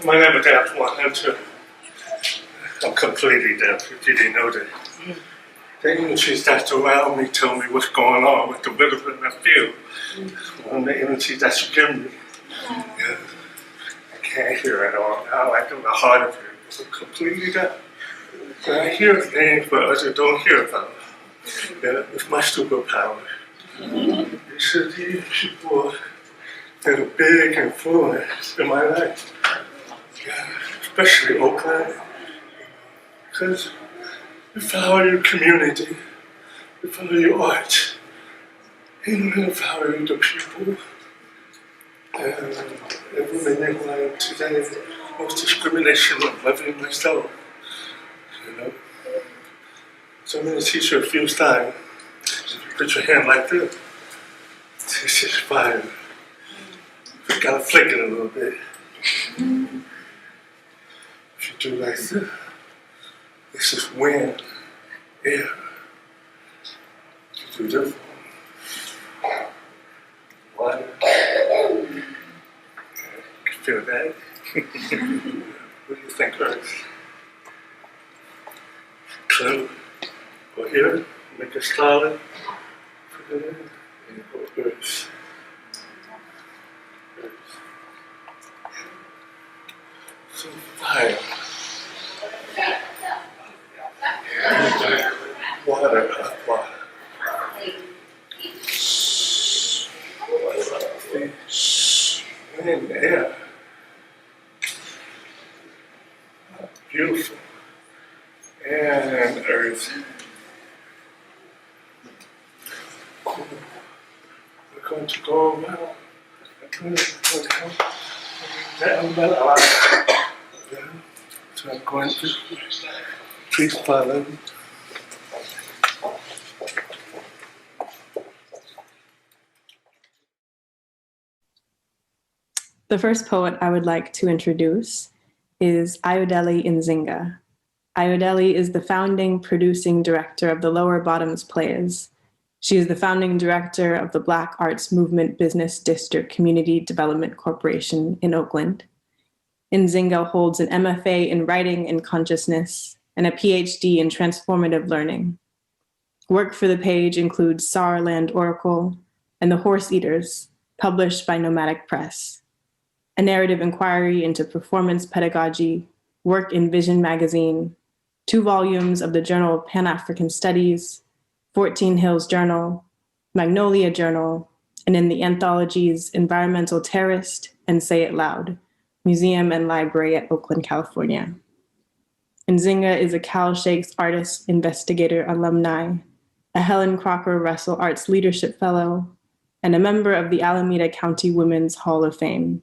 My name is Adrian. I'm completely deaf, if you didn't know that. The energies that's around me tell me what's going on with the rhythm I feel. And the energy that you give me, yeah, I can't hear at all now. I do the hard of it. I'm completely deaf. So I hear things, but others don't hear about. Yeah, it's my superpower. These are the people that are big influence in my life. Yeah, especially Oakland. Because you follow your community, you follow your art, and you follow the people. And everyone who I am today, no discrimination of loving myself. You know? So I'm going to teach you a few styles. If you put your hand like this, this is fire. You gotta flick it a little bit. If you do like this is wind, air. You do this water. You can feel that. What do you think, Earth? Close. Go here, make it solid. Put it in, and go Earth. So fire. Water, hot water. Wind, air. Beautiful. And earth. Cool. We're going to go around. So I'm going to please follow. The first poet I would like to introduce is Ayodele Nzinga. Ayodele is the founding producing director of the Lower Bottoms Players. She is the founding director of the Black Arts Movement Business District Community Development Corporation in Oakland. Nzinga holds an MFA in Writing and Consciousness and a PhD in Transformative Learning. Work for the page includes Saarland Oracle and The Horse Eaters, published by Nomadic Press, a narrative inquiry into performance pedagogy, work in Vision magazine, 2 volumes of the Journal of Pan-African Studies, 14 Hills Journal, Magnolia Journal, and in the anthologies Environmental Terrorist and Say It Loud, Museum and Library at Oakland, California. Nzinga is a Cal Shakes Artist Investigator Alumni, a Helen Crocker Russell Arts Leadership Fellow, and a member of the Alameda County Women's Hall of Fame.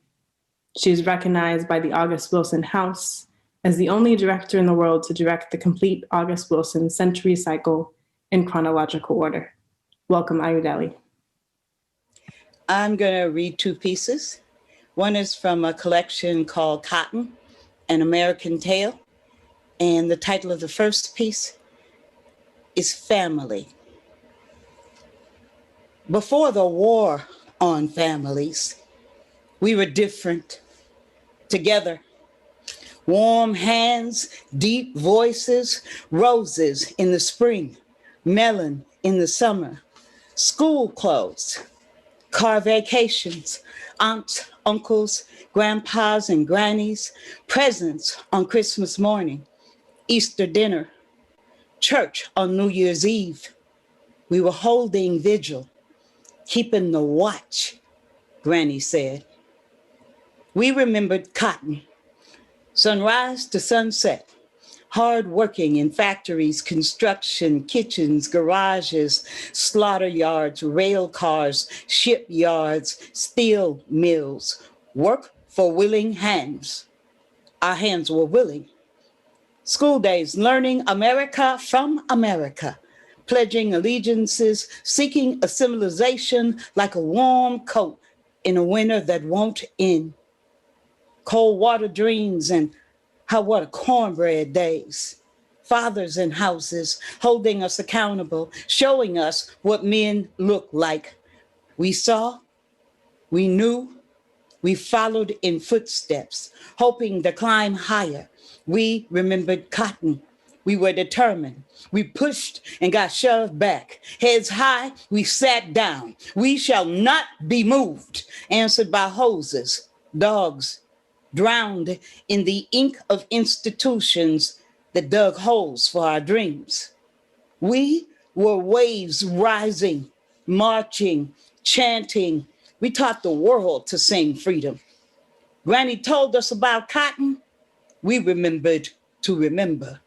She is recognized by the August Wilson House as the only director in the world to direct the complete August Wilson Century Cycle in chronological order. Welcome, Ayodele. I'm going to read 2 pieces. One is from a collection called Cotton, An American Tale. And the title of the first piece is Family. Before the war on families, we were different, together. Warm hands, deep voices, roses in the spring, melon in the summer, school clothes, car vacations, aunts, uncles, grandpas and grannies, presents on Christmas morning, Easter dinner, church on New Year's Eve. We were holding vigil, keeping the watch, Granny said. We remembered cotton, sunrise to sunset, hard working in factories, construction, kitchens, garages, slaughter yards, rail cars, shipyards, steel mills, work for willing hands. Our hands were willing. School days, learning America from America, pledging allegiances, seeking a civilization like a warm coat in a winter that won't end. Cold water dreams and hot water cornbread days. Fathers in houses holding us accountable, showing us what men look like. We saw, we knew, We followed in footsteps, hoping to climb higher. We remembered cotton. We were determined. We pushed and got shoved back. Heads high, we sat down. We shall not be moved, answered by hoses, dogs, drowned in the ink of institutions that dug holes for our dreams. We were waves rising, marching, chanting. We taught the world to sing freedom. Granny told us about cotton. We remembered to remember.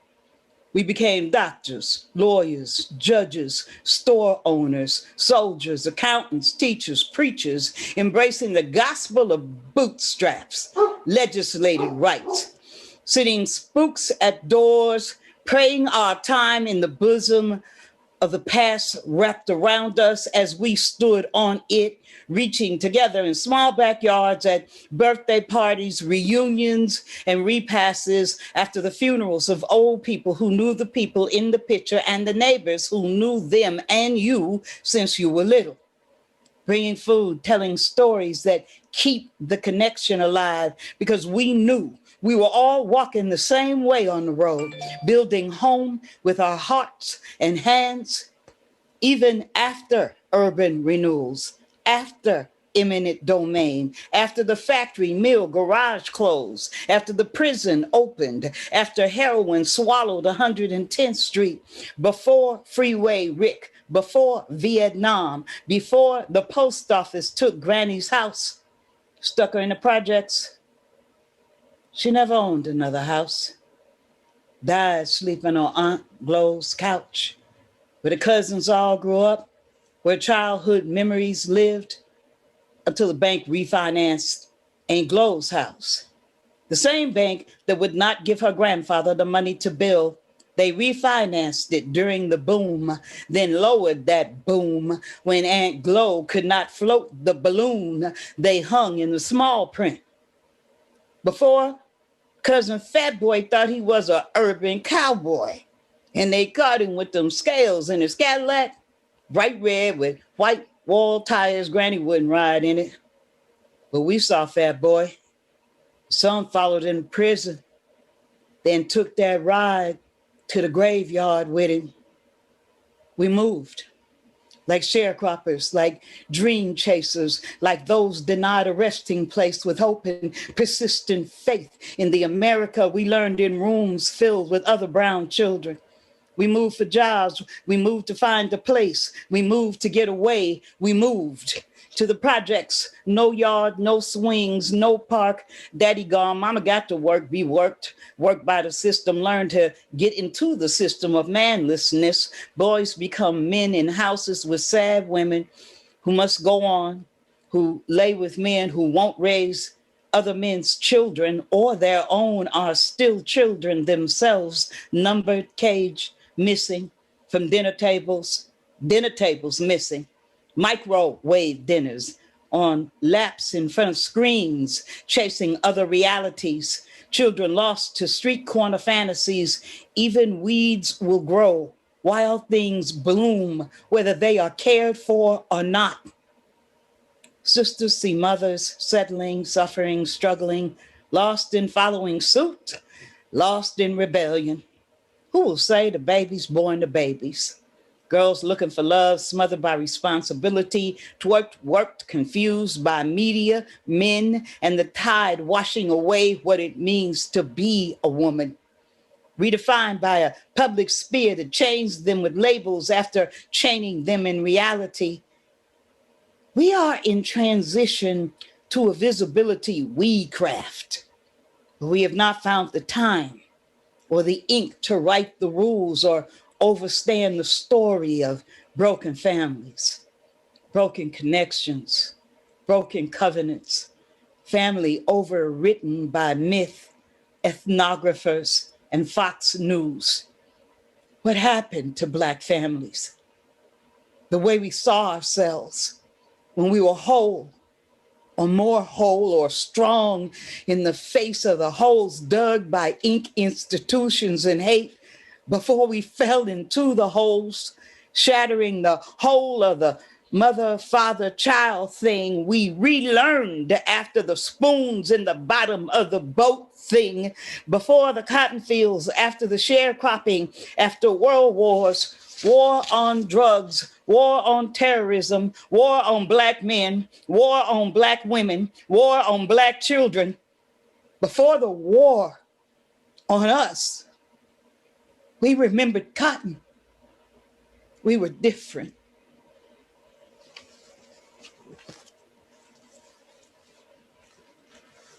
We became doctors, lawyers, judges, store owners, soldiers, accountants, teachers, preachers, embracing the gospel of bootstraps, legislated rights, sitting spooks at doors, praying our time in the bosom of the past wrapped around us as we stood on it, reaching together in small backyards at birthday parties, reunions, and repasses after the funerals of old people who knew the people in the picture and the neighbors who knew them and you since you were little. Bringing food, telling stories that keep the connection alive because we knew we were all walking the same way on the road, building home with our hearts and hands, even after urban renewals, after eminent domain, after the factory, mill, garage closed, after the prison opened, after heroin swallowed 110th Street, before Freeway Rick, before Vietnam, before the post office took Granny's house, stuck her in the projects. She never owned another house. Died sleeping on Aunt Glo's couch, where the cousins all grew up, where childhood memories lived, until the bank refinanced Aunt Glo's house. The same bank that would not give her grandfather the money to build. They refinanced it during the boom, then lowered that boom when Aunt Glo could not float the balloon they hung in the small print. Before, Cousin Fat Boy thought he was an urban cowboy, and they caught him with them scales in his Cadillac, bright red with white wall tires. Granny wouldn't ride in it. But we saw Fat Boy. Some followed him to prison, then took that ride to the graveyard with him. We moved like sharecroppers, like dream chasers, like those denied a resting place with hope and persistent faith in the America we learned in rooms filled with other brown children. We moved for jobs. We moved to find a place. We moved to get away. We moved to the projects. No yard, no swings, no park. Daddy gone, mama got to work, be worked by the system, learn to get into the system of manlessness. Boys become men in houses with sad women who must go on, who lay with men who won't raise other men's children or their own, are still children themselves, numbered, caged, missing from dinner tables missing, microwave dinners on laps in front of screens, chasing other realities, children lost to street corner fantasies. Even weeds will grow, wild things bloom, whether they are cared for or not. Sisters see mothers settling, suffering, struggling, lost in following suit, lost in rebellion. Who will say the babies born to babies? Girls looking for love, smothered by responsibility, worked, confused by media, men, and the tide washing away what it means to be a woman. Redefined by a public sphere that changed them with labels after chaining them in reality. We are in transition to a visibility we craft, but we have not found the time or the ink to write the rules or overstand the story of broken families, broken connections, broken covenants, family overwritten by myth, ethnographers, and Fox News. What happened to Black families? The way we saw ourselves when we were whole, or more whole or strong in the face of the holes dug by ink institutions and hate, before we fell into the holes, shattering the whole of the mother, father, child thing we relearned after the spoons in the bottom of the boat thing, before the cotton fields, after the sharecropping, after world wars, war on drugs, war on terrorism, war on black men, war on black women, war on black children, before the war on us. We remembered cotton. We were different.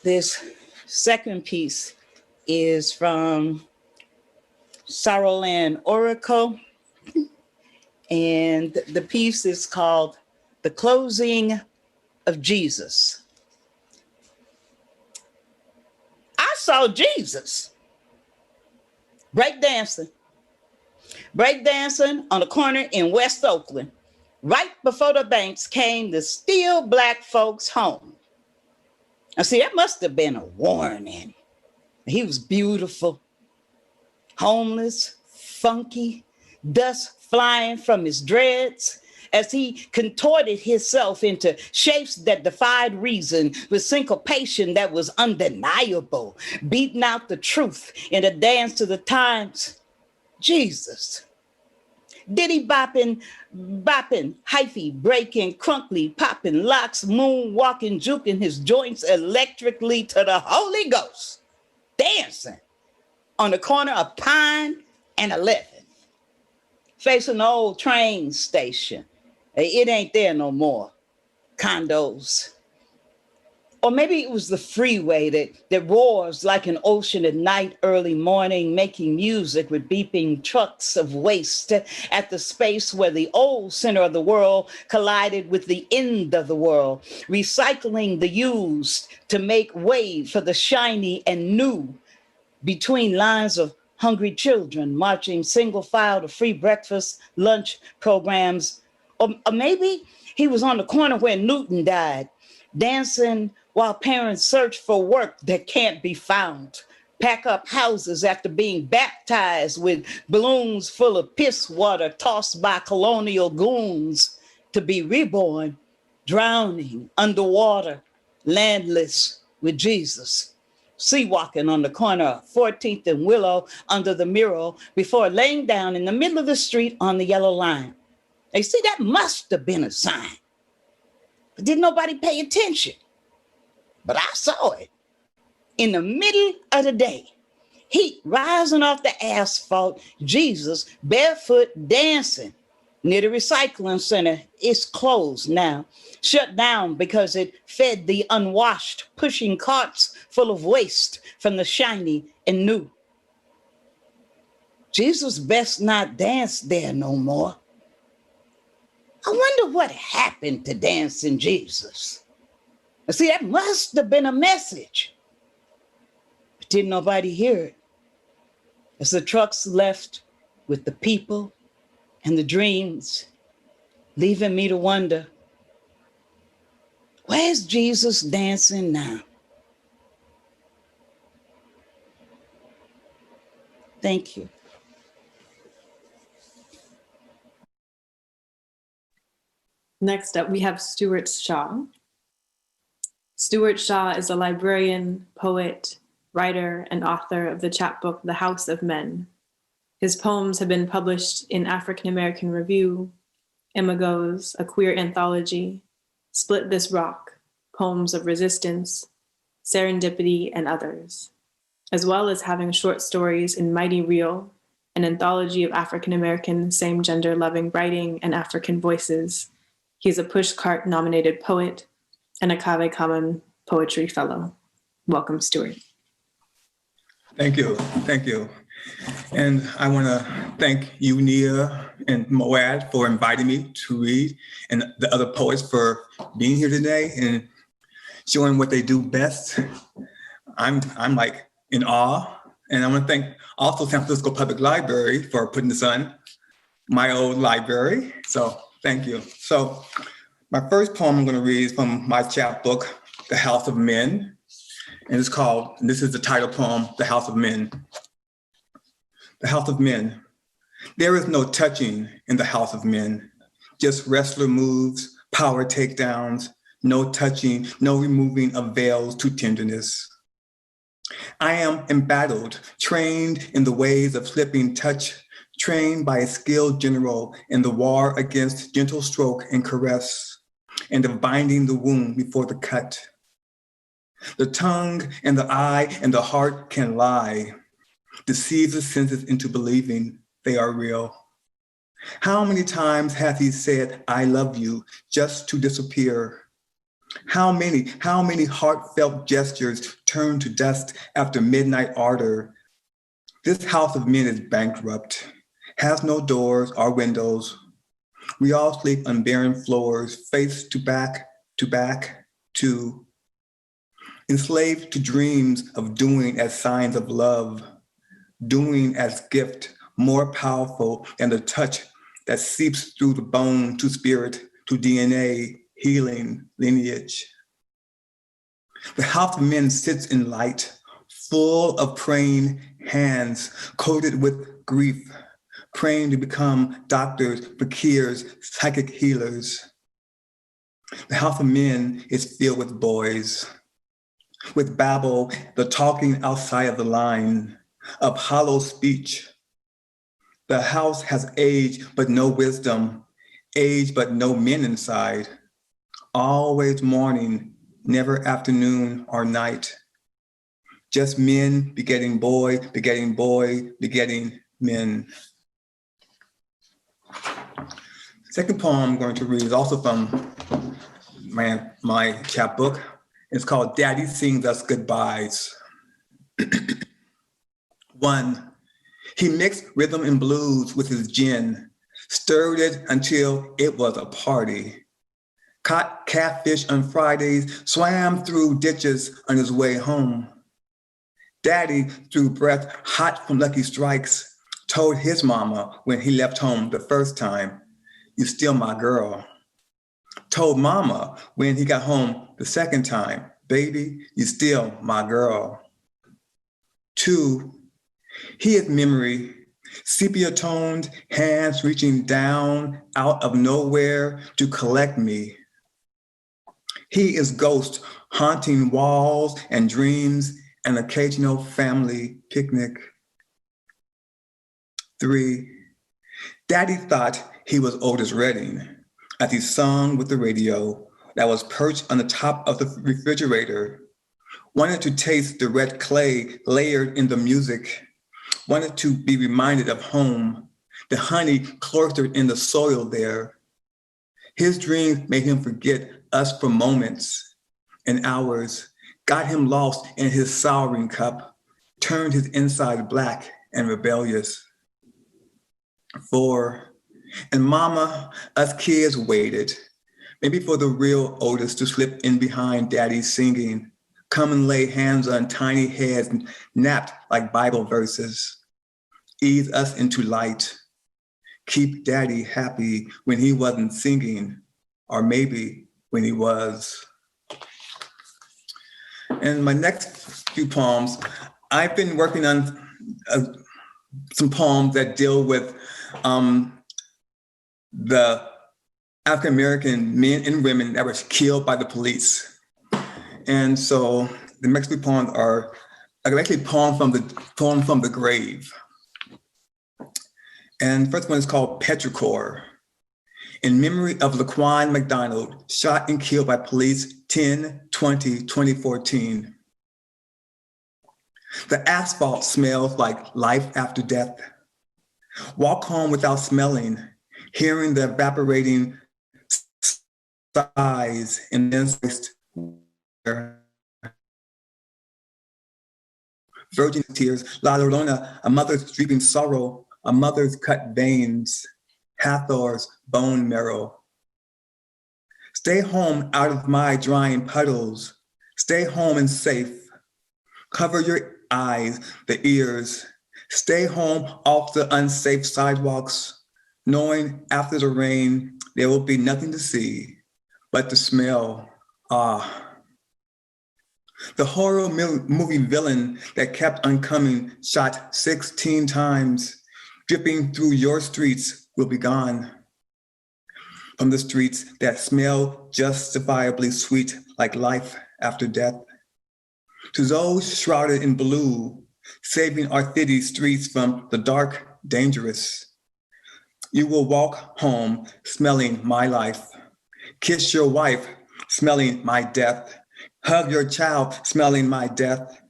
This second piece is from Saroland Oracle, and the piece is called The Closing of Jesus. I saw Jesus breakdancing on a corner in West Oakland. Right before the banks came the still black folks home. Now see, that must have been a warning. He was beautiful, homeless, funky, dust flying from his dreads as he contorted himself into shapes that defied reason with syncopation that was undeniable, beating out the truth in a dance to the times. Jesus. Diddy bopping, hyphy, breaking, crunkly, popping, locks, moonwalking, juking his joints electrically to the Holy Ghost, dancing on the corner of Pine and 11, facing the old train station. It ain't there no more. Condos. Or maybe it was the freeway that roars like an ocean at night, early morning, making music with beeping trucks of waste at the space where the old center of the world collided with the end of the world, recycling the used to make way for the shiny and new, between lines of hungry children marching single file to free breakfast, lunch programs. Or maybe he was on the corner where Newton died, dancing while parents search for work that can't be found, pack up houses after being baptized with balloons full of piss water tossed by colonial goons to be reborn, drowning underwater, landless with Jesus, sea walking on the corner of 14th and Willow under the mural before laying down in the middle of the street on the yellow line. They see, that must have been a sign. But didn't nobody pay attention? But I saw it in the middle of the day. Heat rising off the asphalt, Jesus barefoot dancing near the recycling center. It's closed now, shut down because it fed the unwashed, pushing carts full of waste from the shiny and new. Jesus best not dance there no more. I wonder what happened to dancing Jesus. See, that must have been a message. But didn't nobody hear it? As the trucks left with the people and the dreams, leaving me to wonder, where's Jesus dancing now? Thank you. Next up, we have Stuart Shaw. Stuart Shaw is a librarian, poet, writer, and author of the chapbook, The House of Men. His poems have been published in African American Review, Imagos, a queer anthology, Split This Rock, Poems of Resistance, Serendipity, and others, as well as having short stories in Mighty Real, an anthology of African American same-gender loving writing and African voices. He's a Pushcart nominated poet and a Cave Common Poetry Fellow. Welcome, Stuart. Thank you. And I want to thank you, Nia and Moad, for inviting me to read, and the other poets for being here today and showing what they do best. I'm like in awe. And I want to thank also San Francisco Public Library for putting this on my old library. So thank you. So my first poem I'm going to read is from my chapbook, The House of Men. And this is the title poem, The House of Men. The House of Men. There is no touching in the house of men. just wrestler moves, power takedowns, no touching, no removing of veils to tenderness. I am embattled, trained in the ways of slipping touch, trained by a skilled general in the war against gentle stroke and caress, and of binding the wound before the cut. The tongue and the eye and the heart can lie, deceive the senses into believing they are real. How many times hath he said, I love you, just to disappear? How many heartfelt gestures turn to dust after midnight ardor? This house of men is bankrupt, has no doors or windows. We all sleep on barren floors, face to back, enslaved to dreams of doing as signs of love, doing as gift, more powerful than the touch that seeps through the bone to spirit, to DNA, healing, lineage. The house of men sits in light, full of praying hands, coated with grief, praying to become doctors, fakirs, psychic healers. The house of men is filled with boys, with babble, the talking outside of the line, of hollow speech. The house has age, but no wisdom, age, but no men inside. Always morning, never afternoon or night. Just men begetting boy, begetting men. Second poem I'm going to read is also from my chapbook. It's called Daddy Sings Us Goodbyes. 1, he mixed rhythm and blues with his gin, stirred it until it was a party. Caught catfish on Fridays, swam through ditches on his way home. Daddy, through breath hot from Lucky Strikes, told his mama when he left home the first time, "You still my girl." Told mama when he got home the second time, "Baby, you still my girl." 2, he is memory, sepia-toned, hands reaching down out of nowhere to collect me. He is ghost, haunting walls and dreams, an occasional family picnic. 3, Daddy thought he was Otis Redding as he sung with the radio that was perched on the top of the refrigerator, wanted to taste the red clay layered in the music, wanted to be reminded of home, the honey cloistered in the soil there. His dreams made him forget us for moments and hours, got him lost in his souring cup, turned his inside black and rebellious. 4, and mama, us kids waited, maybe for the real Otis to slip in behind Daddy's singing, come and lay hands on tiny heads napped like Bible verses, ease us into light, keep Daddy happy when he wasn't singing, or maybe when he was. And my next few poems, I've been working on some poems that deal with the African-American men and women that were killed by the police. And so the next few poems are actually poem from the grave. And the first one is called Petrichor. In memory of Laquan McDonald, shot and killed by police 10/20/2014. The asphalt smells like life after death. Walk home without smelling, hearing the evaporating sighs and then virgin tears, La Llorona, a mother's dreaming sorrow, a mother's cut veins, Hathor's bone marrow. Stay home out of my drying puddles. Stay home and safe. Cover your eyes, the ears. Stay home off the unsafe sidewalks, knowing after the rain, there will be nothing to see but the smell. The horror movie villain that kept on coming, shot 16 times, dripping through your streets, will be gone. from the streets that smell justifiably sweet like life after death. To those shrouded in blue, saving our city streets from the dark, dangerous. You will walk home smelling my life. Kiss your wife, smelling my death. Hug your child, smelling my death.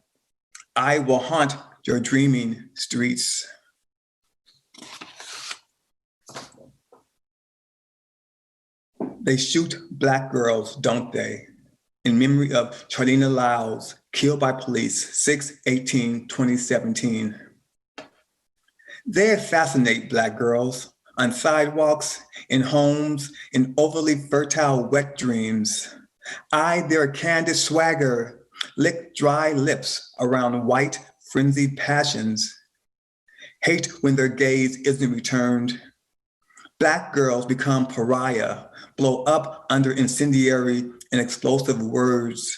I will haunt your dreaming streets. They shoot Black girls, don't they? In memory of Charlena Lyles, killed by police, 6/18/2017. They assassinate Black girls on sidewalks, in homes, in overly fertile wet dreams. Eye their candid swagger, lick dry lips around white, frenzied passions. Hate when their gaze isn't returned. Black girls become pariah, blow up under incendiary and explosive words.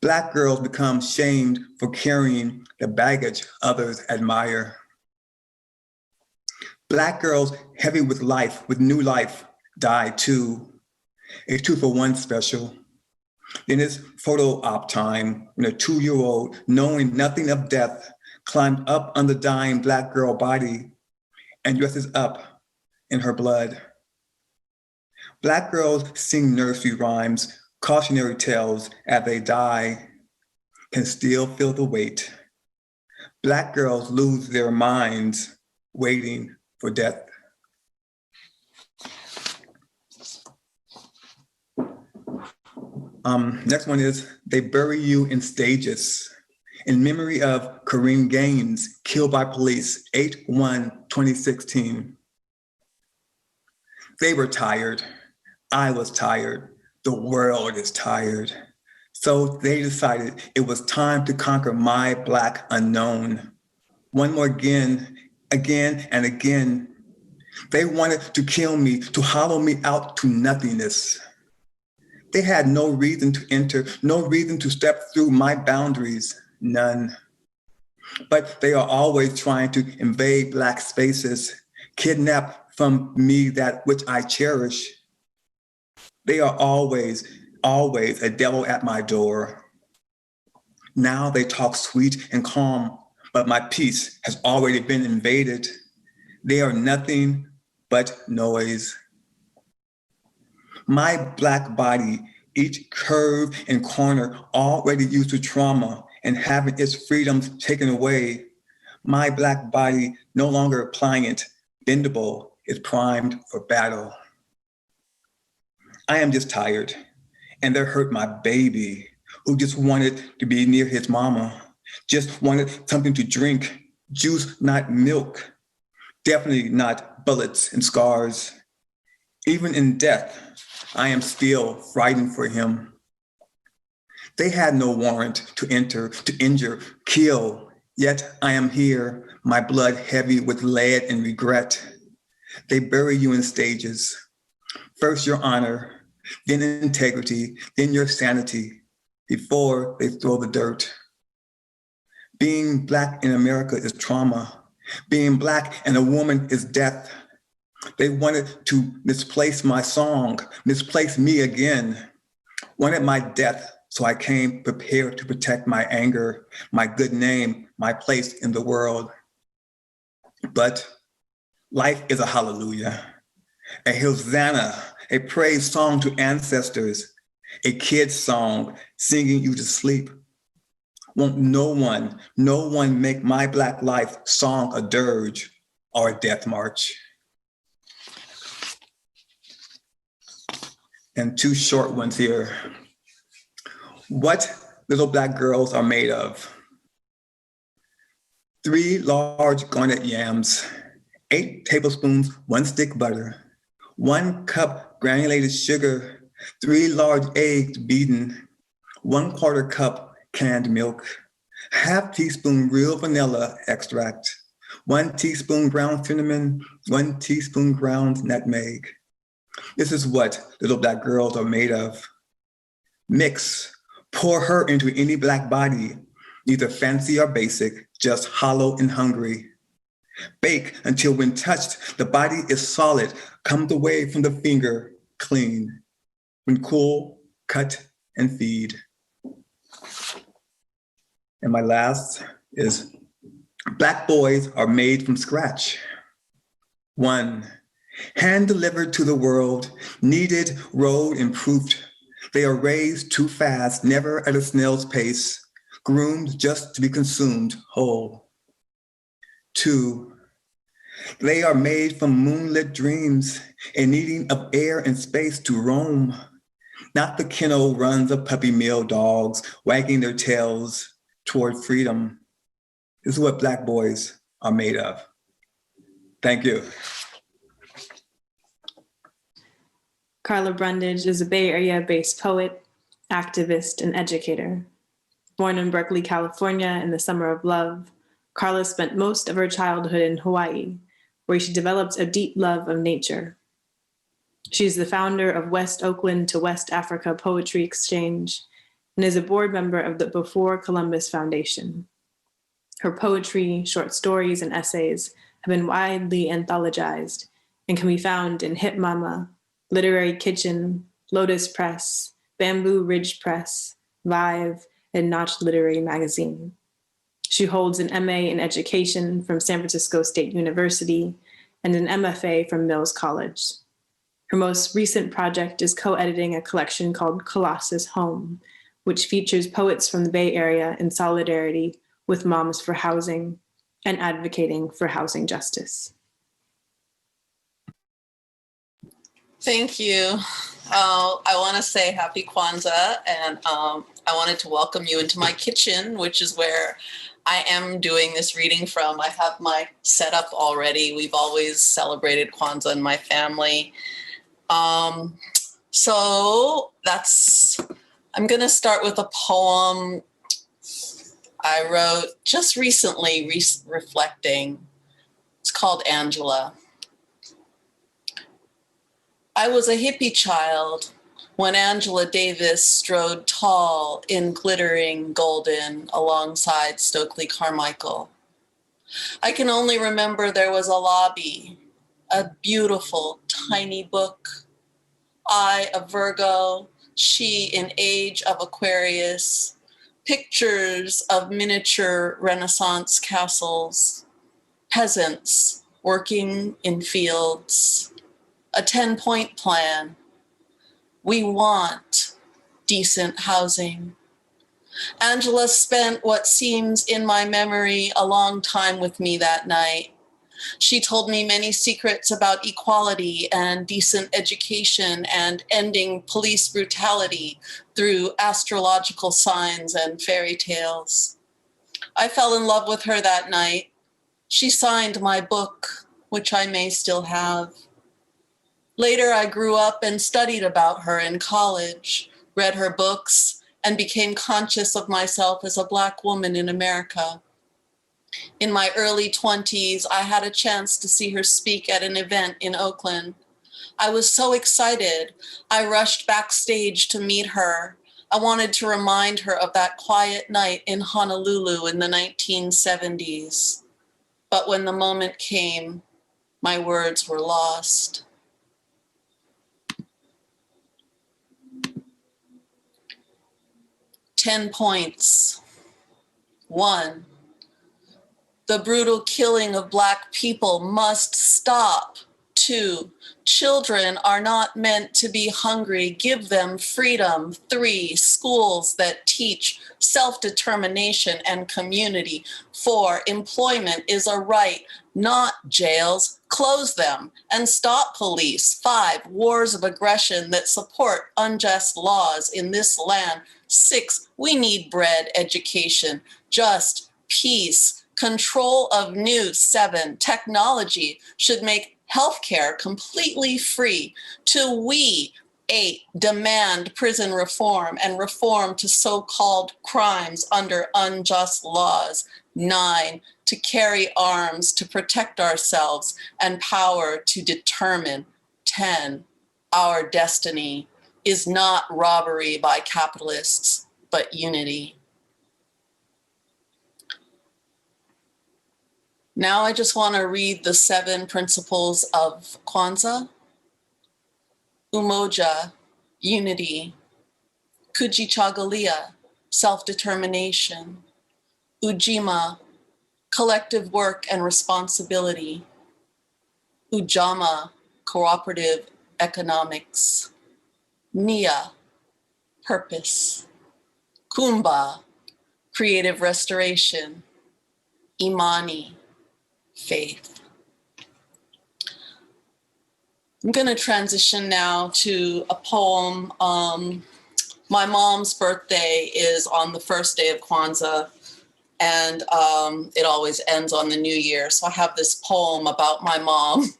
Black girls become shamed for carrying the baggage others admire. Black girls heavy with life, with new life, die too. A 2-for-1 special. Then it's photo op time when a 2-year-old, knowing nothing of death, climbed up on the dying Black girl body and dresses up in her blood. Black girls sing nursery rhymes, cautionary tales as they die, can still feel the weight. Black girls lose their minds waiting for death. Next one is They Bury You in Stages. In memory of Kareem Gaines, killed by police, 8/1/2016. They were tired. I was tired. The world is tired. So they decided it was time to conquer my Black unknown. One more again and again. They wanted to kill me, to hollow me out to nothingness. They had no reason to enter, no reason to step through my boundaries, none. But they are always trying to invade Black spaces, kidnap from me that which I cherish. They are always a devil at my door. Now they talk sweet and calm, but my peace has already been invaded. They are nothing but noise. My Black body, each curve and corner already used to trauma and having its freedoms taken away. My Black body no longer pliant, bendable, is primed for battle. I am just tired, and they hurt my baby, who just wanted to be near his mama, just wanted something to drink, juice, not milk, definitely not bullets and scars. Even in death, I am still frightened for him. They had no warrant to enter, to injure, kill, yet I am here, my blood heavy with lead and regret. They bury you in stages. First your honor, then integrity, then your sanity, before they throw the dirt. Being Black in America is trauma. Being Black and a woman is death. They wanted to misplace my song, misplace me again. Wanted my death, so I came prepared to protect my anger, my good name, my place in the world. But life is a hallelujah, a Hosanna, a praise song to ancestors, a kid's song singing you to sleep. Won't no one make my Black life song a dirge or a death march. And 2 short ones here. What little Black girls are made of. 3 large garnet yams, 8 tablespoons, 1 stick butter, 1 cup granulated sugar, 3 large eggs beaten, 1/4 cup canned milk, 1/2 teaspoon real vanilla extract, 1 teaspoon ground cinnamon, 1 teaspoon ground nutmeg. This is what little Black girls are made of. Mix, pour her into any Black body, neither fancy or basic, just hollow and hungry. Bake until when touched, the body is solid, comes away from the finger, clean. When cool, cut and feed. And my last is, Black boys are made from scratch. 1, hand delivered to the world, kneaded, rolled, and proofed. They are raised too fast, never at a snail's pace, groomed just to be consumed whole. 2, they are made from moonlit dreams and needing of air and space to roam. Not the kennel runs of puppy mill dogs wagging their tails toward freedom. This is what Black boys are made of. Thank you. Carla Brundage is a Bay Area-based poet, activist, and educator. Born in Berkeley, California in the summer of love, Carla spent most of her childhood in Hawaii, where she developed a deep love of nature. She's the founder of West Oakland to West Africa Poetry Exchange and is a board member of the Before Columbus Foundation. Her poetry, short stories, and essays have been widely anthologized and can be found in Hip Mama, Literary Kitchen, Lotus Press, Bamboo Ridge Press, Vive, and Notch Literary Magazine. She holds an MA in Education from San Francisco State University and an MFA from Mills College. Her most recent project is co-editing a collection called Colossus Home, which features poets from the Bay Area in solidarity with Moms for Housing and advocating for housing justice. Thank you. I want to say happy Kwanzaa, and I wanted to welcome you into my kitchen, which is where I am doing this reading from. I have my setup already. We've always celebrated Kwanzaa in my family. So I'm going to start with a poem I wrote just recently, reflecting. It's called Angela. I was a hippie child when Angela Davis strode tall in glittering golden alongside Stokely Carmichael. I can only remember there was a lobby, a beautiful tiny book. I a Virgo, she in age of Aquarius, pictures of miniature Renaissance castles, peasants working in fields, a 10-point plan. We want decent housing. Angela spent what seems in my memory a long time with me that night. She told me many secrets about equality and decent education and ending police brutality through astrological signs and fairy tales. I fell in love with her that night. She signed my book, which I may still have. Later, I grew up and studied about her in college, read her books, and became conscious of myself as a Black woman in America. In my early 20s, I had a chance to see her speak at an event in Oakland. I was so excited. I rushed backstage to meet her. I wanted to remind her of that quiet night in Honolulu in the 1970s. But when the moment came, my words were lost. Ten points. 1, the brutal killing of Black people must stop. 2, children are not meant to be hungry. Give them freedom. 3, schools that teach self-determination and community. 4, employment is a right, not jails. Close them and stop police. 5, wars of aggression that support unjust laws in this land. 6, we need bread, education, just peace, control of news. 7, technology should make healthcare completely free. 2, we, 8, demand prison reform and reform to so-called crimes under unjust laws. 9, to carry arms to protect ourselves and power to determine. 10, our destiny is not robbery by capitalists, but unity. Now I just want to read the 7 principles of Kwanzaa. Umoja, unity. Kujichagulia, self-determination. Ujima, collective work and responsibility. Ujama, cooperative economics. NIA, purpose. Kumba, creative restoration. Imani, faith. I'm going to transition now to a poem. My mom's birthday is on the first day of Kwanzaa, and it always ends on the new year. So I have this poem about my mom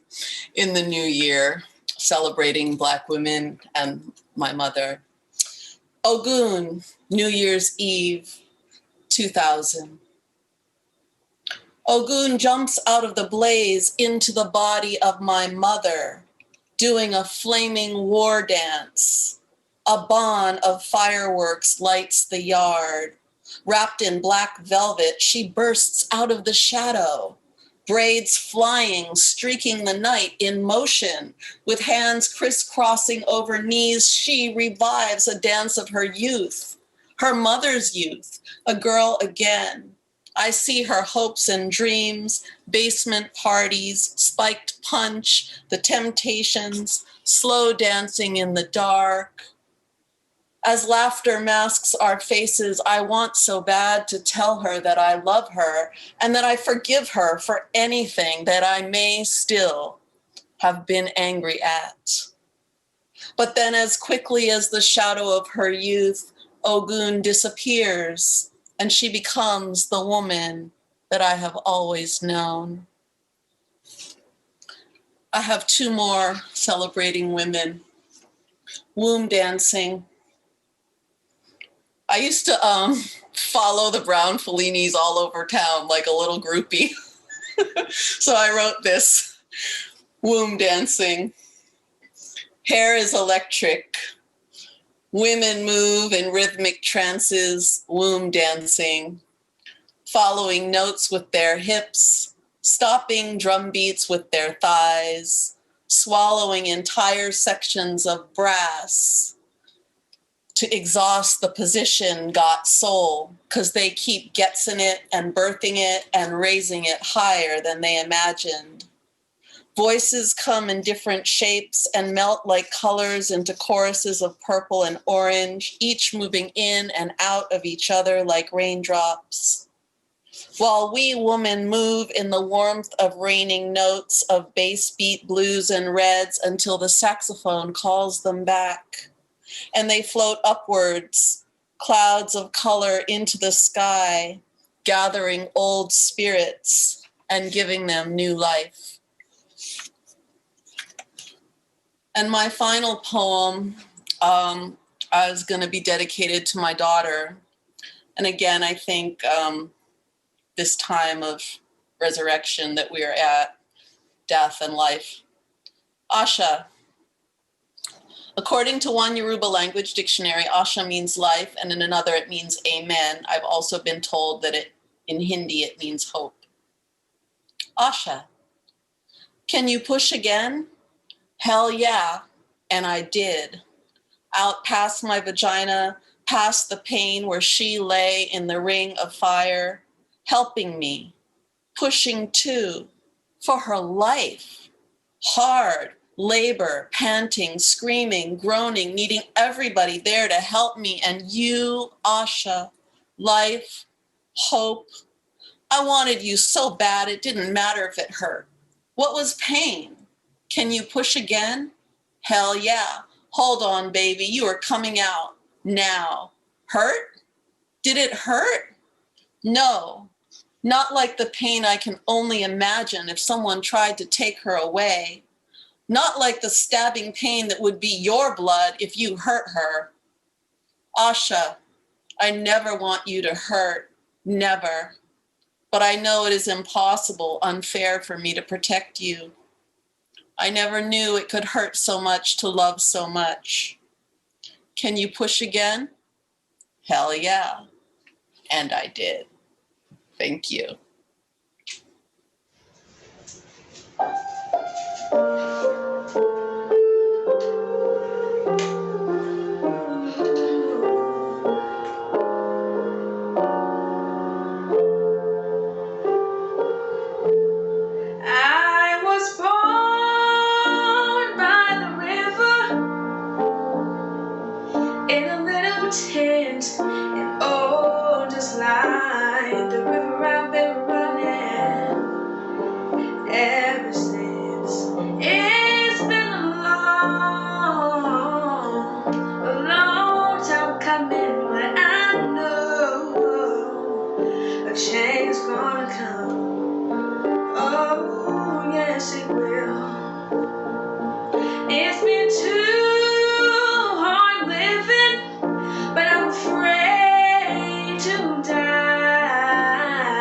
in the new year, celebrating Black women and my mother. Ogun, New Year's Eve, 2000. Ogun jumps out of the blaze into the body of my mother, doing a flaming war dance. A bon of fireworks lights the yard. Wrapped in black velvet, she bursts out of the shadow, braids flying, streaking the night in motion. With hands crisscrossing over knees, she revives a dance of her youth, her mother's youth, a girl again. I see her hopes and dreams, basement parties, spiked punch, the temptations, slow dancing in the dark. As laughter masks our faces, I want so bad to tell her that I love her and that I forgive her for anything that I may still have been angry at. But then as quickly as the shadow of her youth, Ogun disappears, and she becomes the woman that I have always known. I have two more celebrating women. Womb dancing. I used to follow the Brown Fellinis all over town like a little groupie. So I wrote this, womb dancing. Hair is electric. Women move in rhythmic trances, womb dancing, following notes with their hips, stopping drum beats with their thighs, swallowing entire sections of brass to exhaust the position got soul, because they keep getting it and birthing it and raising it higher than they imagined. Voices come in different shapes and melt like colors into choruses of purple and orange, each moving in and out of each other like raindrops. While we women move in the warmth of raining notes of bass beat blues and reds until the saxophone calls them back. And they float upwards, clouds of color into the sky, gathering old spirits and giving them new life. And my final poem is going to be dedicated to my daughter. And again, I think this time of resurrection that we are at, death and life. Asha. According to one Yoruba language dictionary, Asha means life, and in another it means amen. I've also been told that in Hindi it means hope. Asha. Can you push again? Hell yeah, and I did. Out past my vagina, past the pain where she lay in the ring of fire, helping me, pushing too, for her life. Hard, labor, panting, screaming, groaning, needing everybody there to help me. And you, Asha, life, hope. I wanted you so bad it didn't matter if it hurt. What was pain? Can you push again? Hell yeah. Hold on, baby. You are coming out now. Hurt? Did it hurt? No, not like the pain I can only imagine if someone tried to take her away. Not like the stabbing pain that would be your blood if you hurt her. Asha, I never want you to hurt, never. But I know it is impossible, unfair for me to protect you. I never knew it could hurt so much to love so much. Can you push again? Hell yeah. And I did. Thank you. mountains, and oh, just like the river I've been running ever since. It's been a long time coming, but I know a change gonna come. Oh, yes, it will. It's been too hard living, but I'm afraid to die.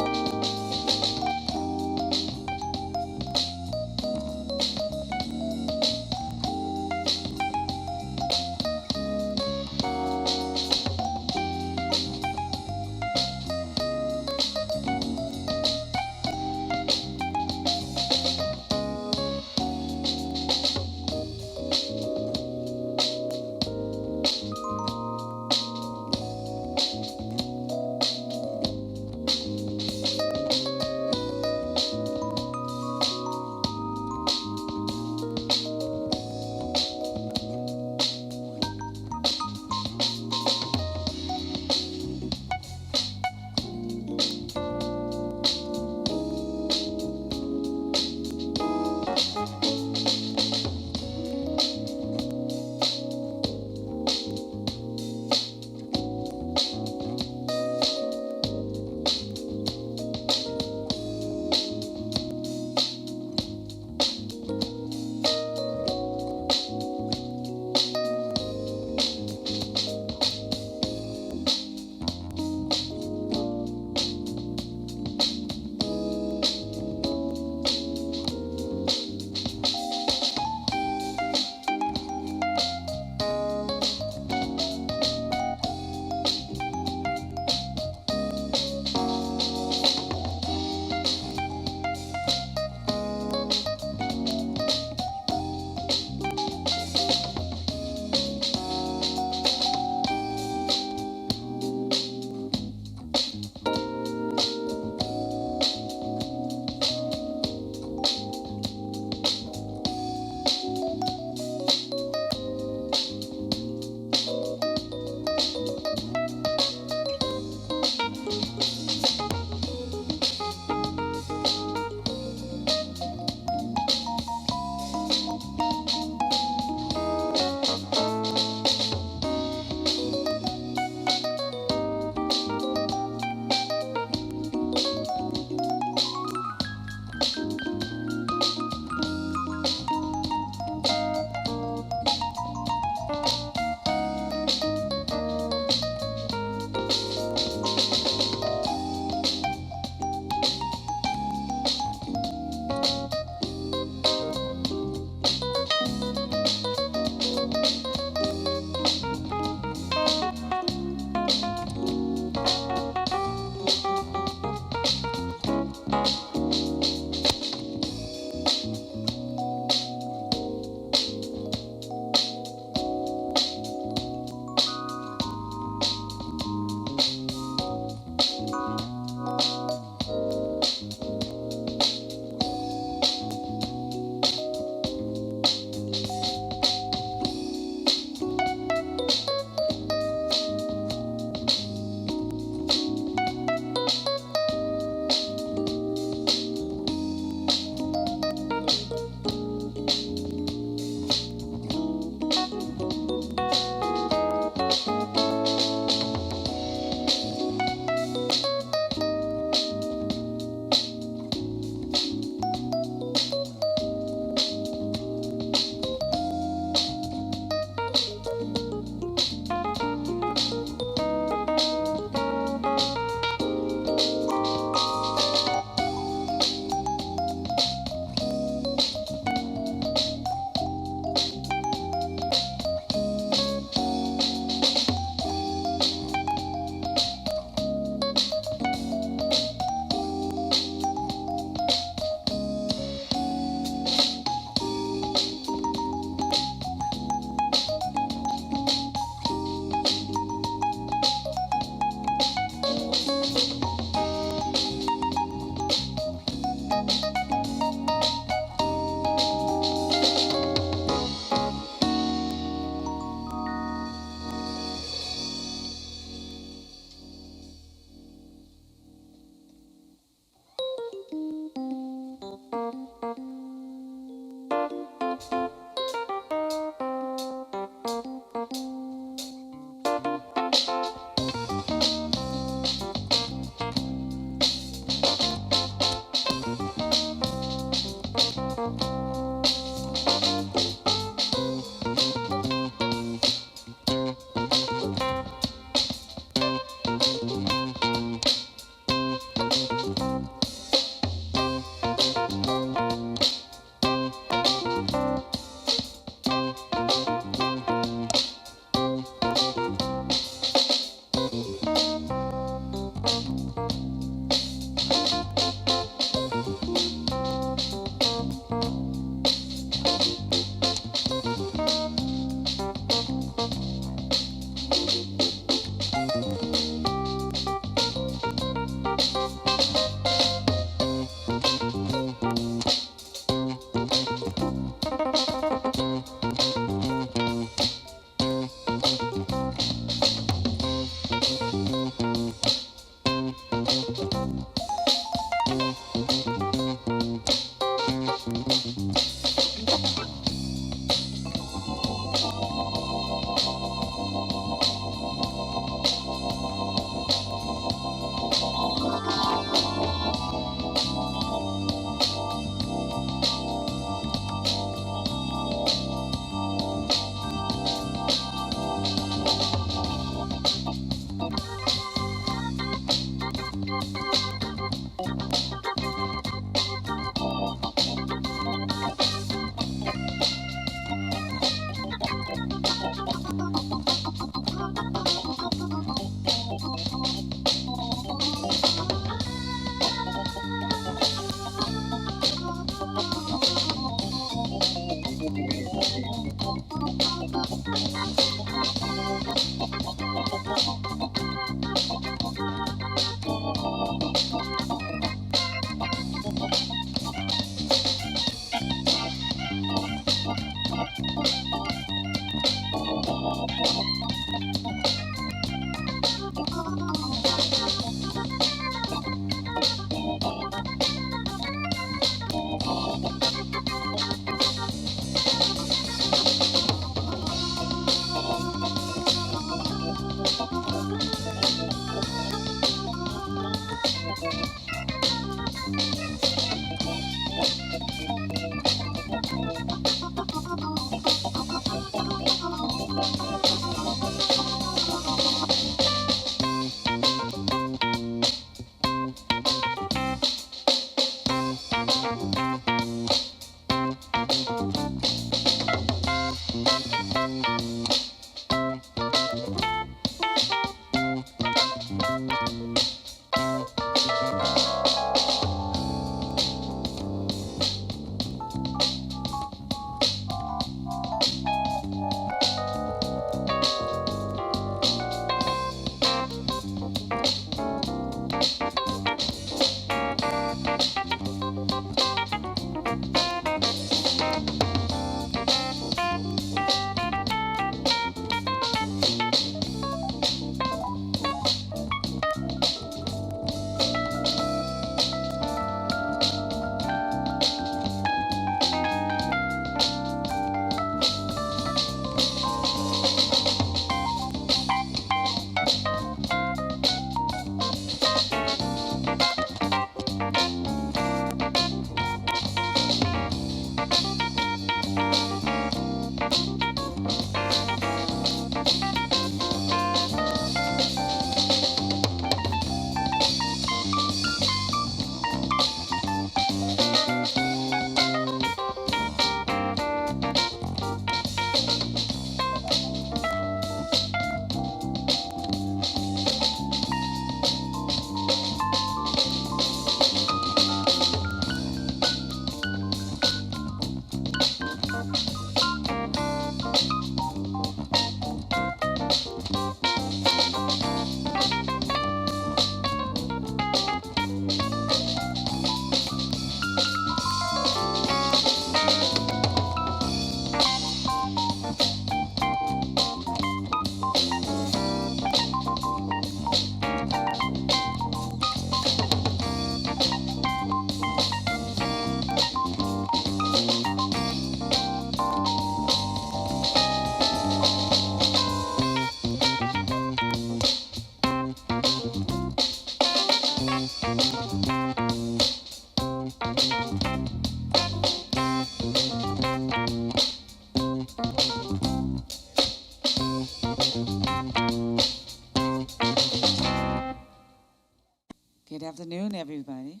afternoon, everybody.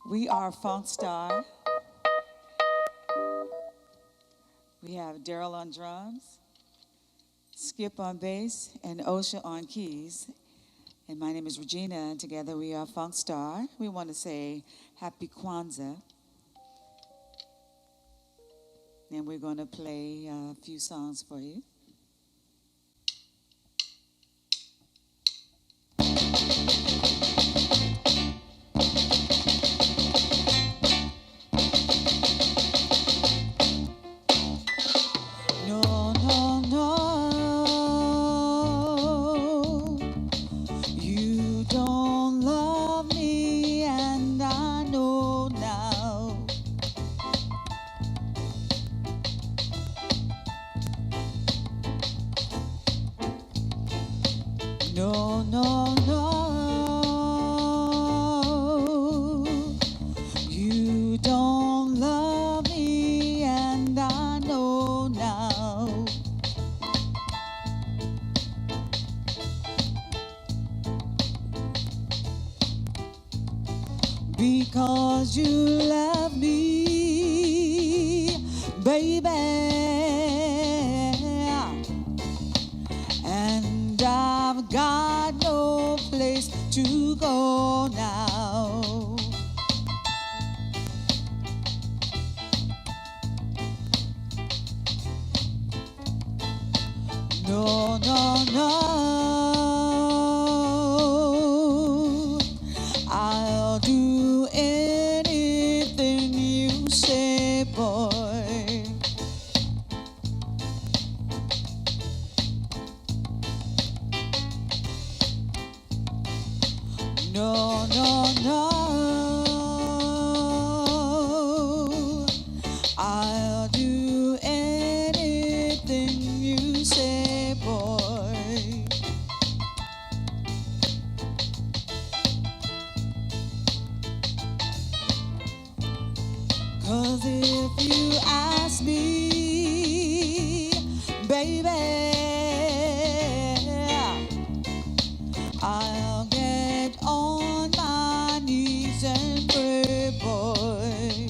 We are Funk Star. We have Daryl on drums, Skip on bass, and Osha on keys. And my name is Regina, and together we are Funk Star. We want to say Happy Kwanzaa. And we're going to play a few songs for you. No, no, no. You don't love me, and I know now. No, no, no. You don't love me, and I know now. Because you love me, baby, and I've got no place to go now. No, no, no. I'll do anything you say, boy. No, no, no. I'll do anything you say, boy. Cause if you ask me, baby, I'll get on my knees and pray, boy.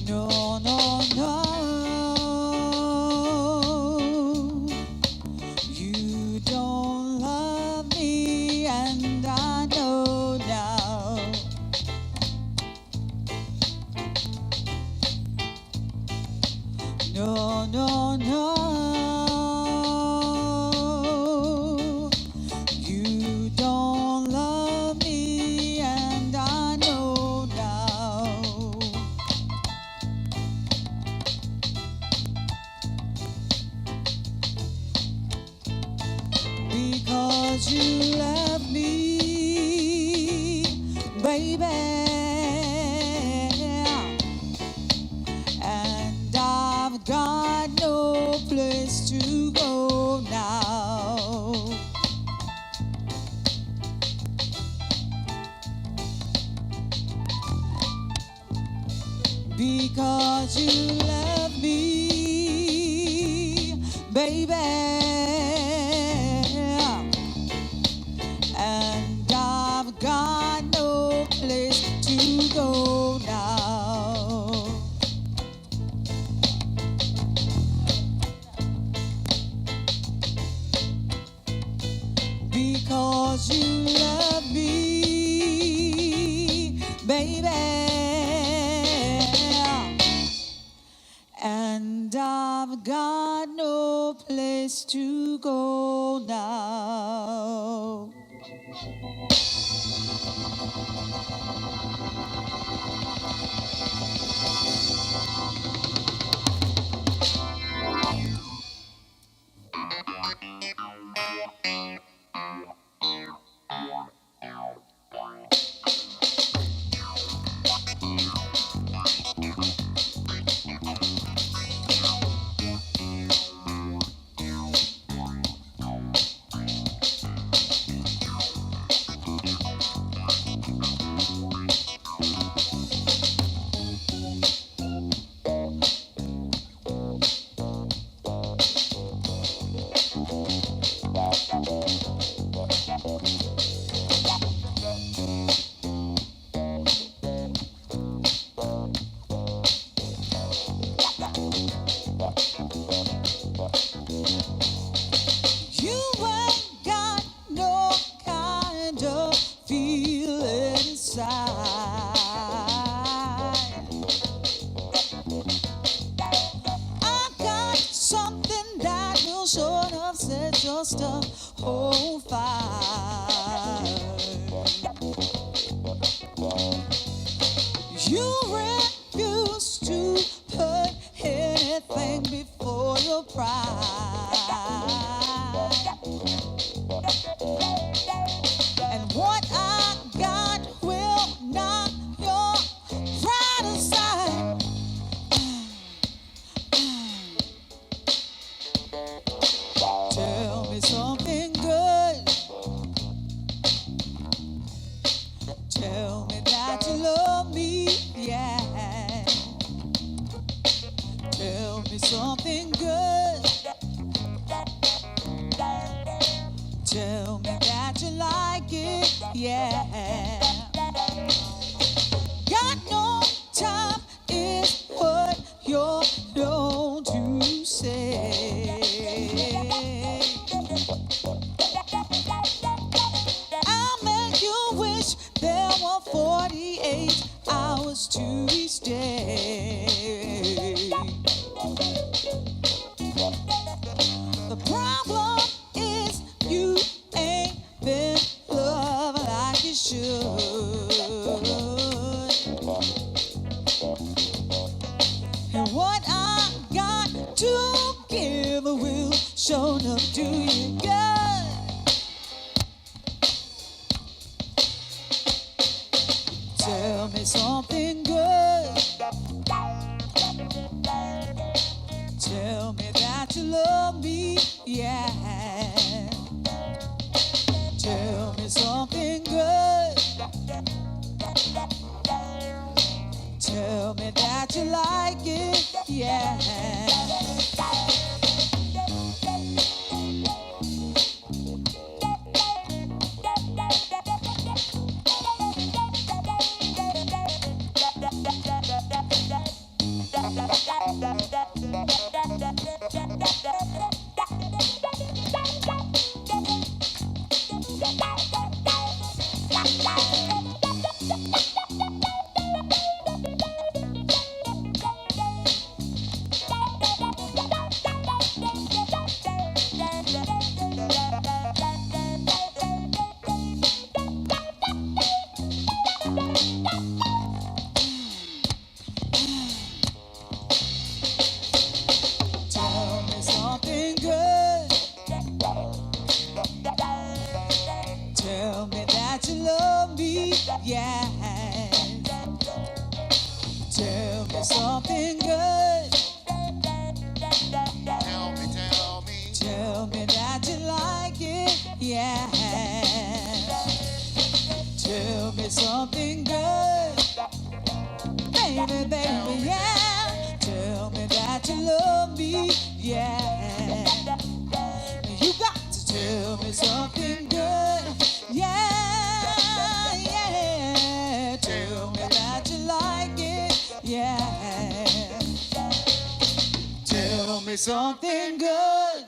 No, no, no. You don't love me, and I know now. No, no, no. You don't love me, and I know now. Because you love me, baby, and I've got no place to go now. Because you love me, baby, and I've got no place to go now. Because you love me, baby, place to go now. You ain't got no kind of feeling inside. I got something that will sort of set your stuff on fire. You refuse to put anything before your pride. And what I got will knock your pride aside. Tell me something good. Tell me that you love me, yeah. Tell me something good. Tell me that you like it, yeah. Got no time is what you're known to say. I'll make you wish there were 48 hours to each day. The problem is you ain't been loved like you should. And what I got to give will show enough do you good. Tell me something good. Tell me that you love me, yeah. Tell me something good. Tell me that you like it, yeah. Tell me something good. Tell me that you love me, yeah. Tell me something good. Tell me that you like it, yeah. Tell me something good. Baby, baby, yeah. Tell me that you love me, yeah. You got to tell me something good, yeah, yeah. Tell me that you like it, yeah. Tell me something good.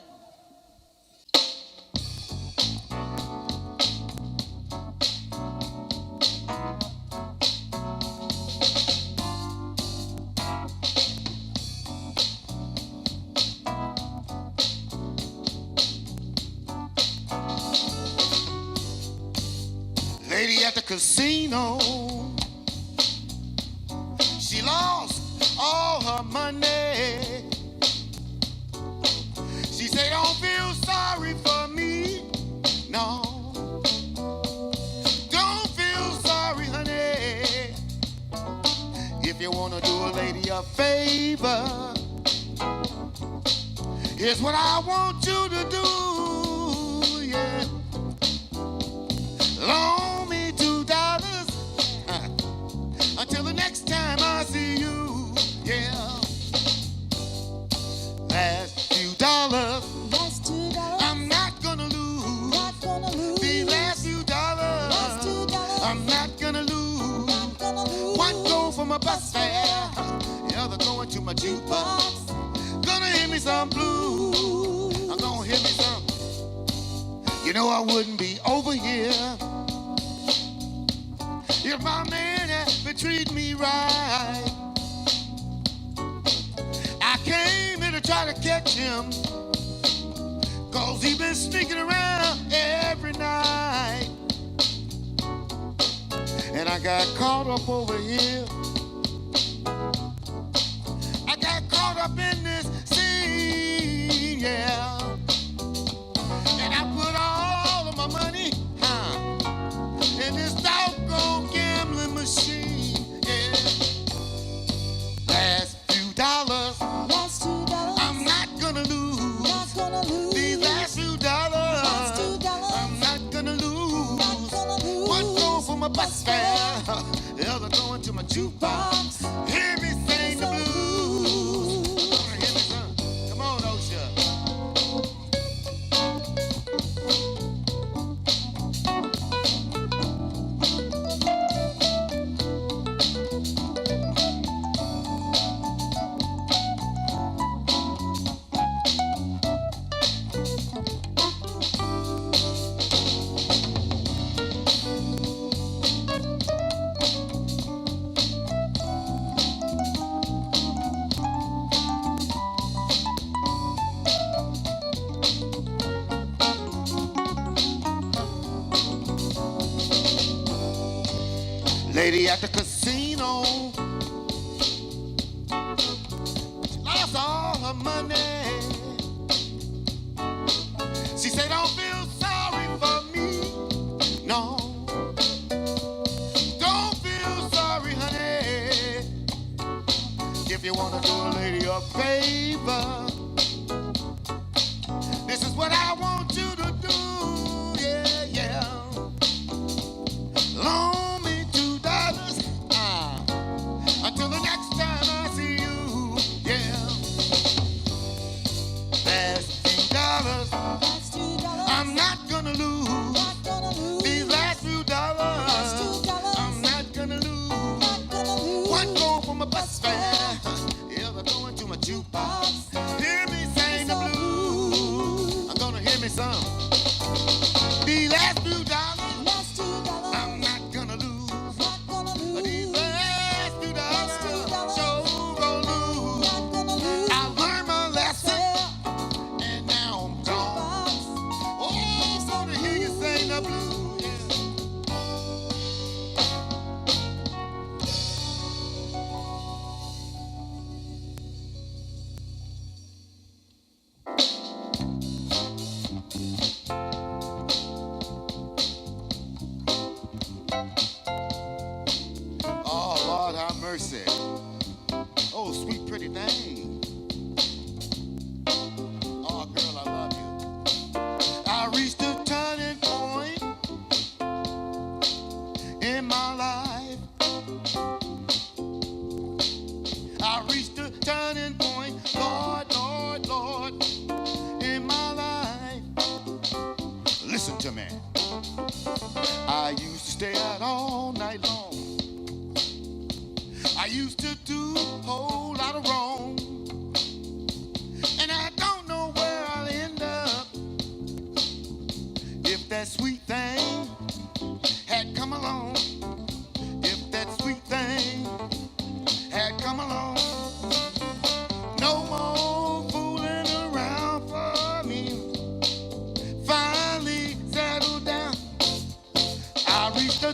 Lady at the casino, she lost all her money. She said, don't feel sorry for me, no. Don't feel sorry, honey. If you wanna do a lady a favor, here's what I want you to do, yeah. Loan me $2 until the next time I see you, yeah. Last few dollars, I'm not gonna lose. These last few dollars, I'm not gonna lose. One go for my bus fare, the other going to my jukebox. Gonna hit me some blues. I'm gonna hit me some. You know I wouldn't be over here if my man had been treating me right. I came here to try to catch him, 'cause he been sneaking around every night. And I got caught up over here. I got caught up in this scene, yeah. And I put all of my money in this doggone gambling machine, yeah. Last few dollars, I'm not gonna lose. These last few dollars, I'm not gonna lose. One go for my bus fare, the other going to my jukebox. Hear me sing the blues. Hear me sing. Come on, Osha. Lady at the casino, she lost all her money. She said, don't feel sorry for me, no. Don't feel sorry, honey. If you wanna do a lady a favor, this is what I want you to do, yeah, yeah. Loan me $2 until the next time I see you, yeah. Last few dollars, I'm not gonna lose. These last few dollars, I'm not gonna lose. One go for my bus fare, the other going to my jukebox. Hear me sing the blues. I'm gonna hear me some. These last few dollars, I'm not gonna lose. These last few dollars, sure gonna lose. I learned my lesson, and now I'm gone. Oh, so to hear you sing the blues, oh, Lord, have mercy. Oh, sweet, pretty thing. Oh, girl, I love you. I reached a turning point in my life. I reached a turning point, Lord, Lord, Lord, in my life. Listen to me. I used to stay out all night long. I used to do a whole lot of wrong. And I don't know where I'll end up if that sweet thing had come along. If that sweet thing had come along. No more fooling around for me. Finally settled down. I reached the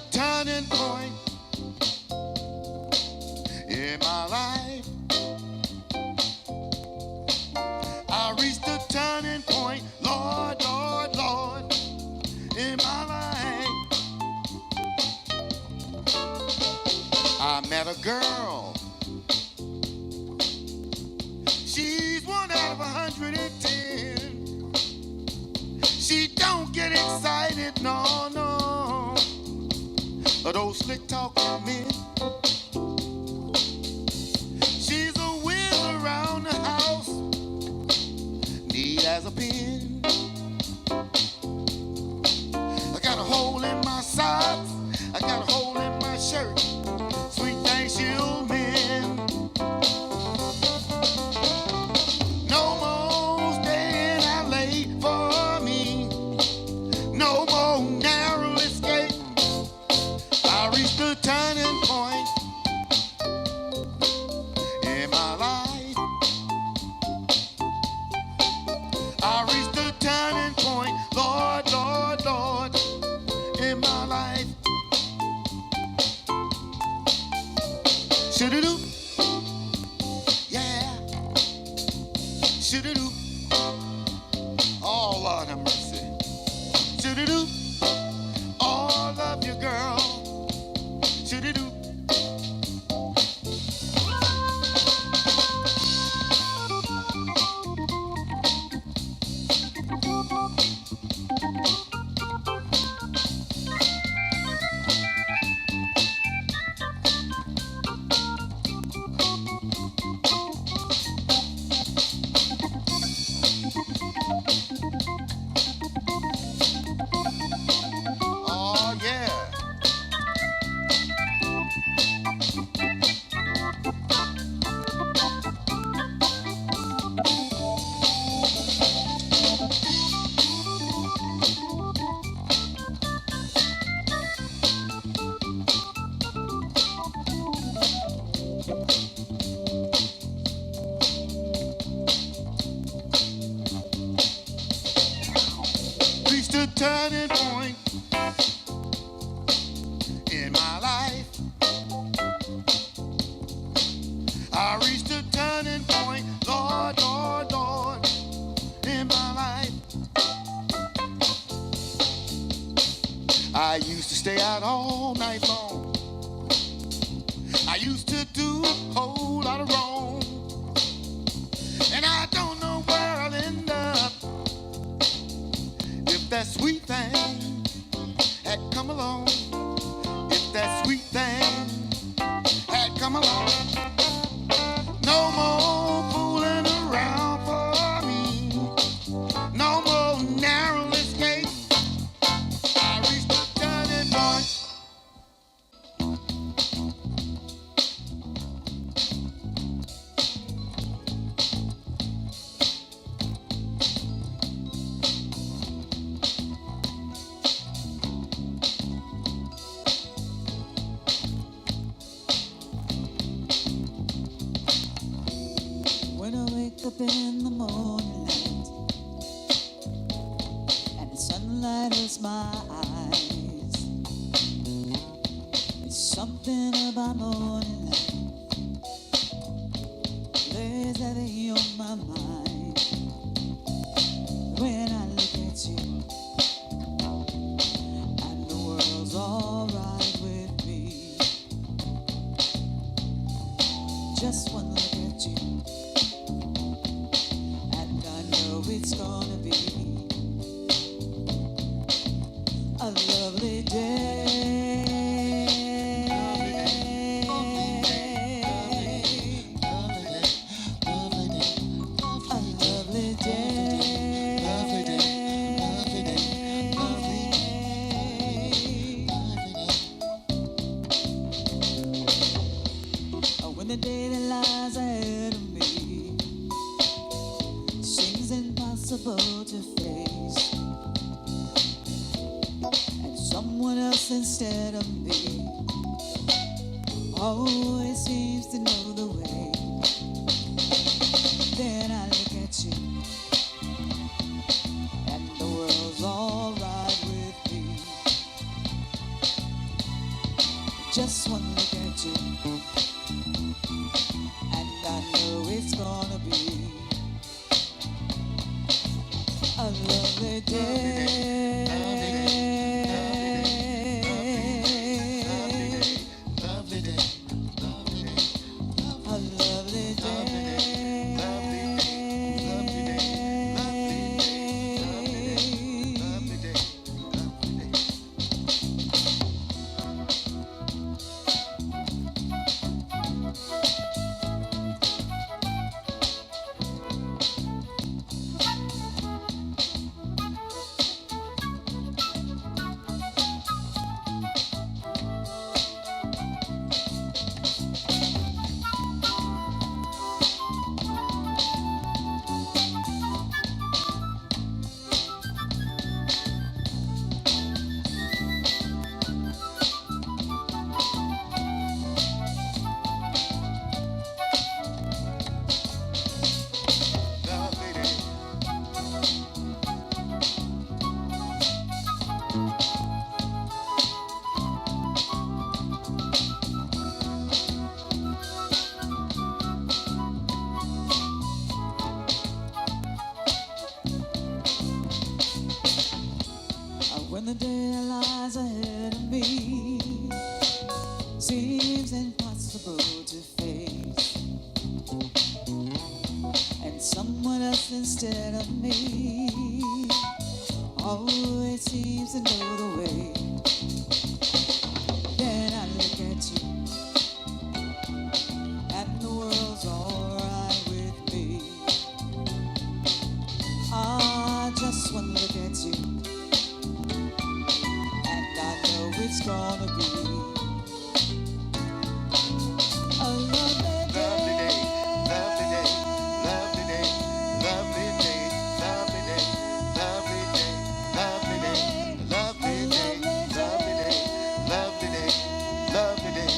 met a girl. She's 1 out of 110. She don't get excited, no, no. Those slick talking men. She's a whiz around the house, neat as a pin. I got a hole in my socks, I got a hole in my shirt. Sweet thing she'll mend. No more staying out late for me. No more narrow escape. I reached the turning point in my life. I reached the turning point, Lord, Lord, Lord, in my life. Should-a-doo, yeah. Should-a-doo, oh Lord have mercy. Should-a-doo, oh love you girl. Should-a-doo. Oh yeah. Reached a turning point in my life. I reached a turning point, Lord, Lord, Lord, in my life. I used to stay out all night long. I used to do a whole lot of wrong. And I don't know where I'll end up if that sweet thing had come along. If that sweet thing had come along. No more fooling around for me. No more narrow escape. I reached the turning point. When I wake up in the morning light and the sunlight hurts my eyes, it's something about morning light lays heavy on my mind. When I look at you and the world's alright with me, just one look at you and I know it's gonna be a lovely day. A lovely day. When the day that lies ahead of me seems impossible to face, and someone else instead of me always seems to know the way, then I look at you and the world's alright with me. Just one look at you and I know it's gonna be a lovely day. Lovely day. when the day lies ahead of me seems impossible to face, and someone else instead of me always seems to know the way. Then I look at you and the world's alright with me. I just one look at you and I know it's gonna be a lovely day. Lovely day, lovely day, lovely day, lovely day, lovely day, lovely day, lovely day, lovely day, lovely day, lovely day,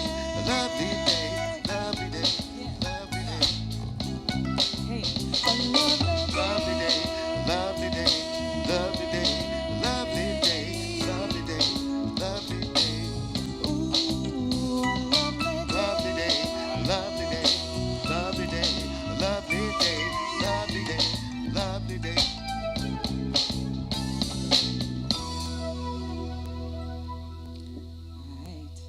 lovely day, lovely day, lovely day. Hey, a lovely day. Lovely day, lovely day, lovely day, lovely day, lovely day. Ooh, a lovely Lovely day, lovely day, lovely day, lovely day, lovely day, lovely day. Right.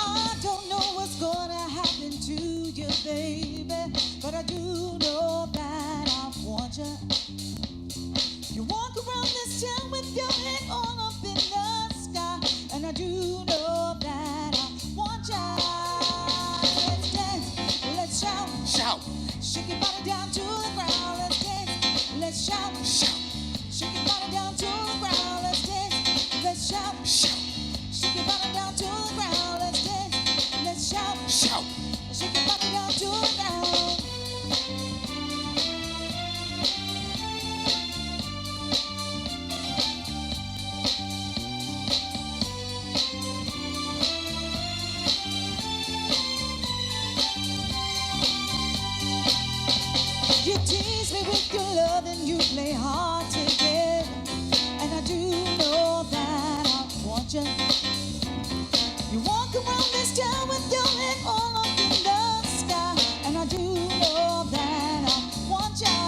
I don't know what's gonna happen to you, baby, but I do know that I want you. You walk around this town with your head all up in the sky, and I do know that I want you. Let's dance, let's shout, Shout, shake your body down to the ground. Let's dance, let's shout, shout, shake your body down to the ground. Let's dance, let's shout, shout, shake your body down to the ground. Let's dance, let's shout, shout. shake your body down to the ground. You tease me with your love and you play hard to get, and I do know that I want you. You walk around this town with your head all up in the sky, and I do know that I want you.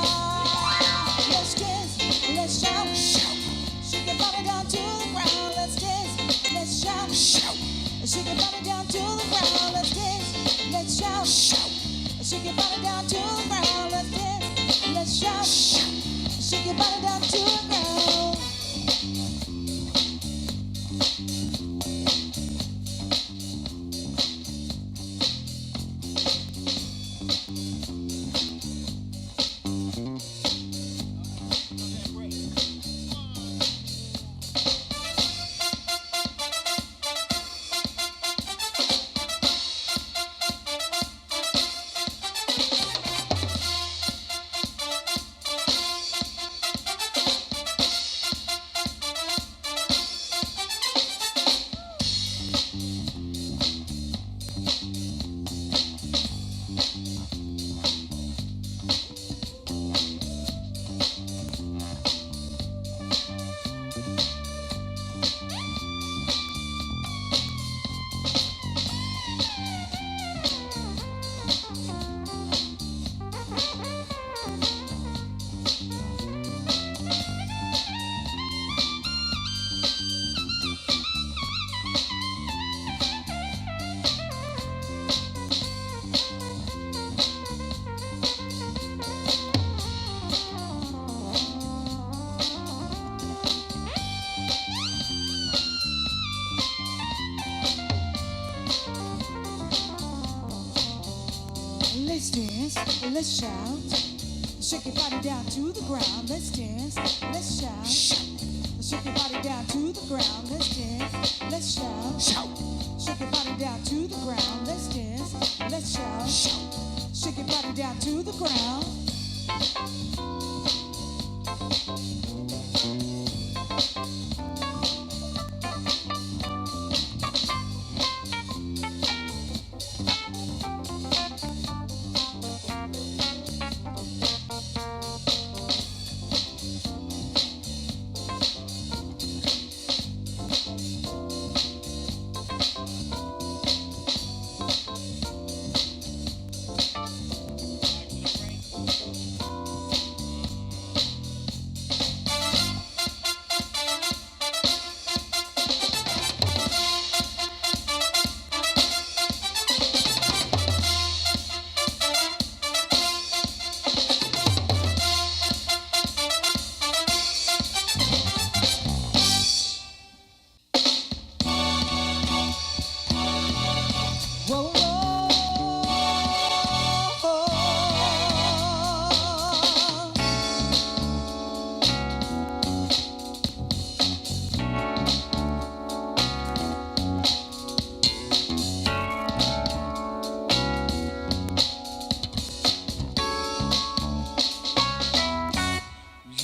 Let's dance, let's shout, Shout, shake your body down to the ground. Let's dance, let's shout, shout, shake your body down to the ground. Let's dance, let's shout, shout, shake your body down to the ground. Let's dance, let's shout, shout. shake your body down to the ground. Let's dance, let's shout. Shake your body down to the ground. Let's dance, let's shout. Shake your body down to the ground. Let's dance, let's shout. Shake your body down to the ground. Let's dance, let's shout. Shake shake your body down to the ground.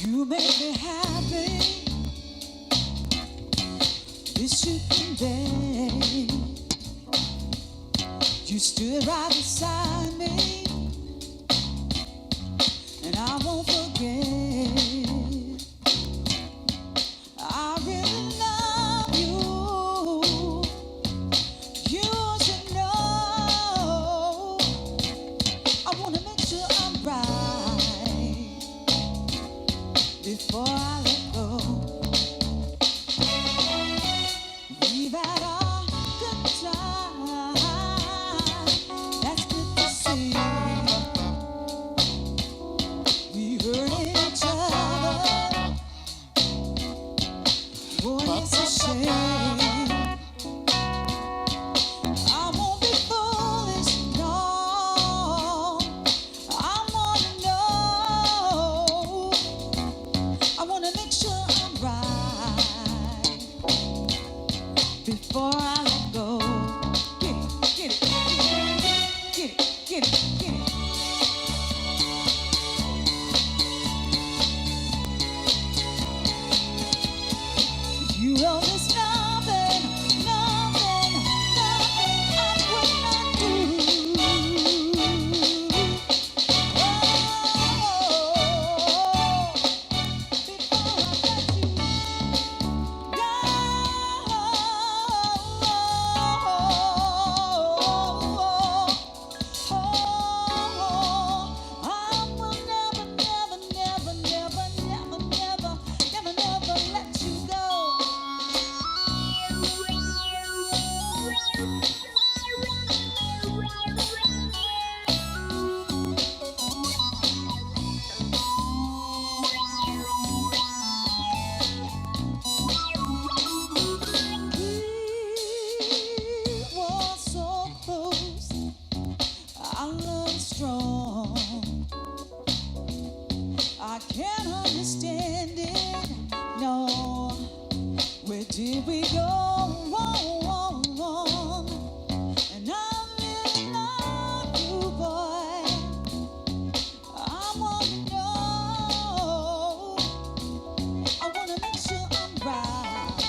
You make me happy. This you convey. You stood right beside me, and I won't forget. I really love you. You should know. I wanna make sure I'm right before I let go. We've had a good time. That's good to see. We hurt each other. Boy, it's a shame. I won't be foolish, no. I wanna know. I wanna make sure I'm right before I let go. Get it, get it, get it, get it, get it. You owe us nothing, nothing, nothing I would not do. Oh, before I let you go. I can't understand it. No, where did we go wrong? And I really love you, boy. I wanna know. I wanna make sure I'm right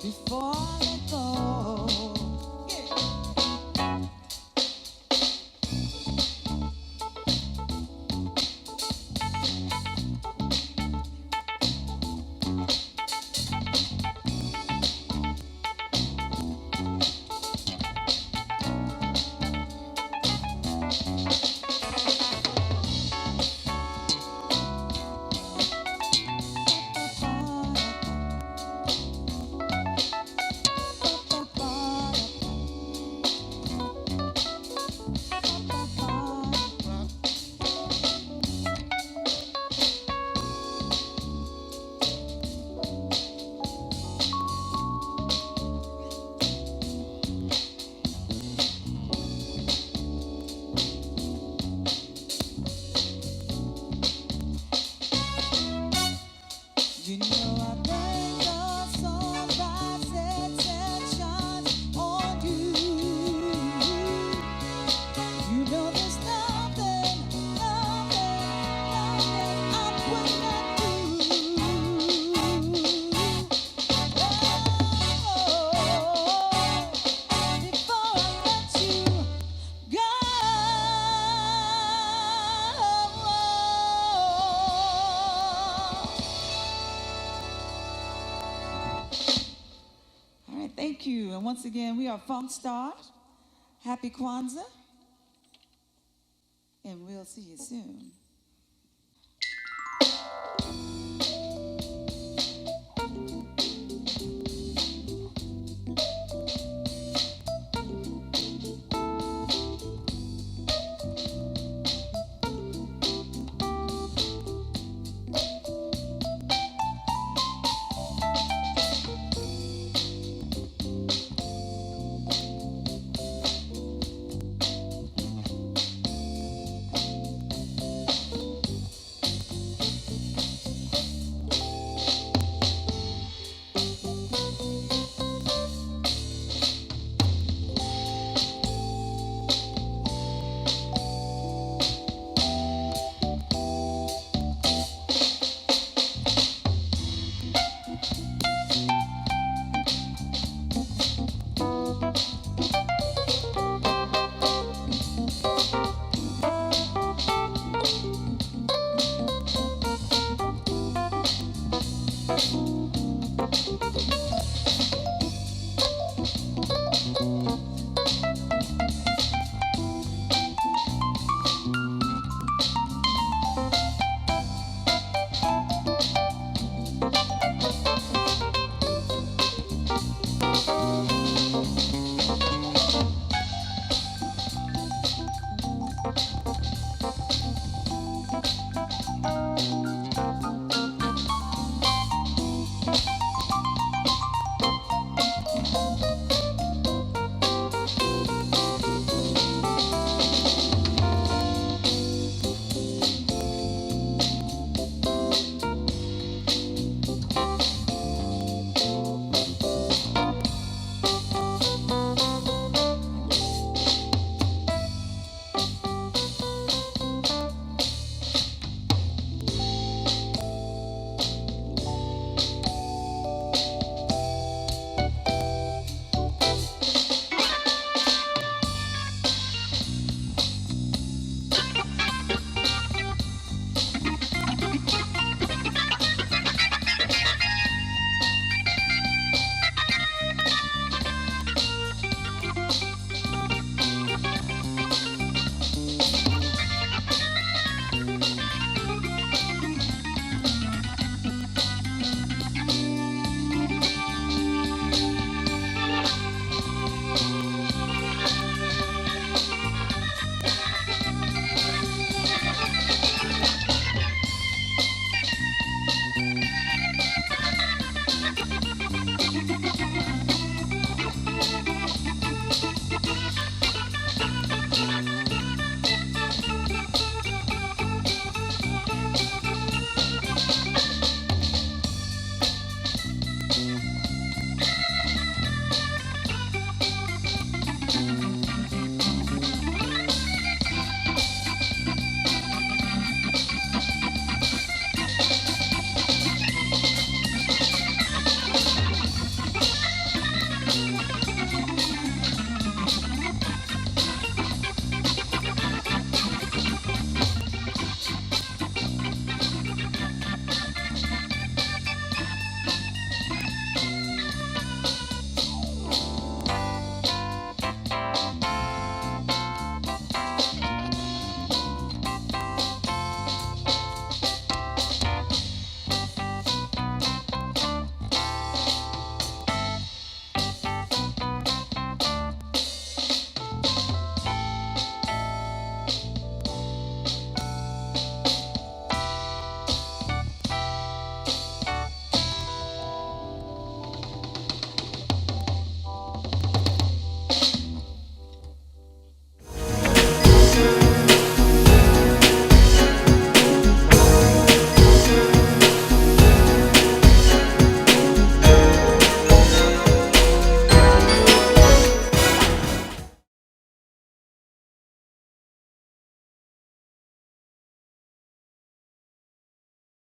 before I let go. And once again, we are Funk Star. Happy Kwanzaa. And we'll see you soon.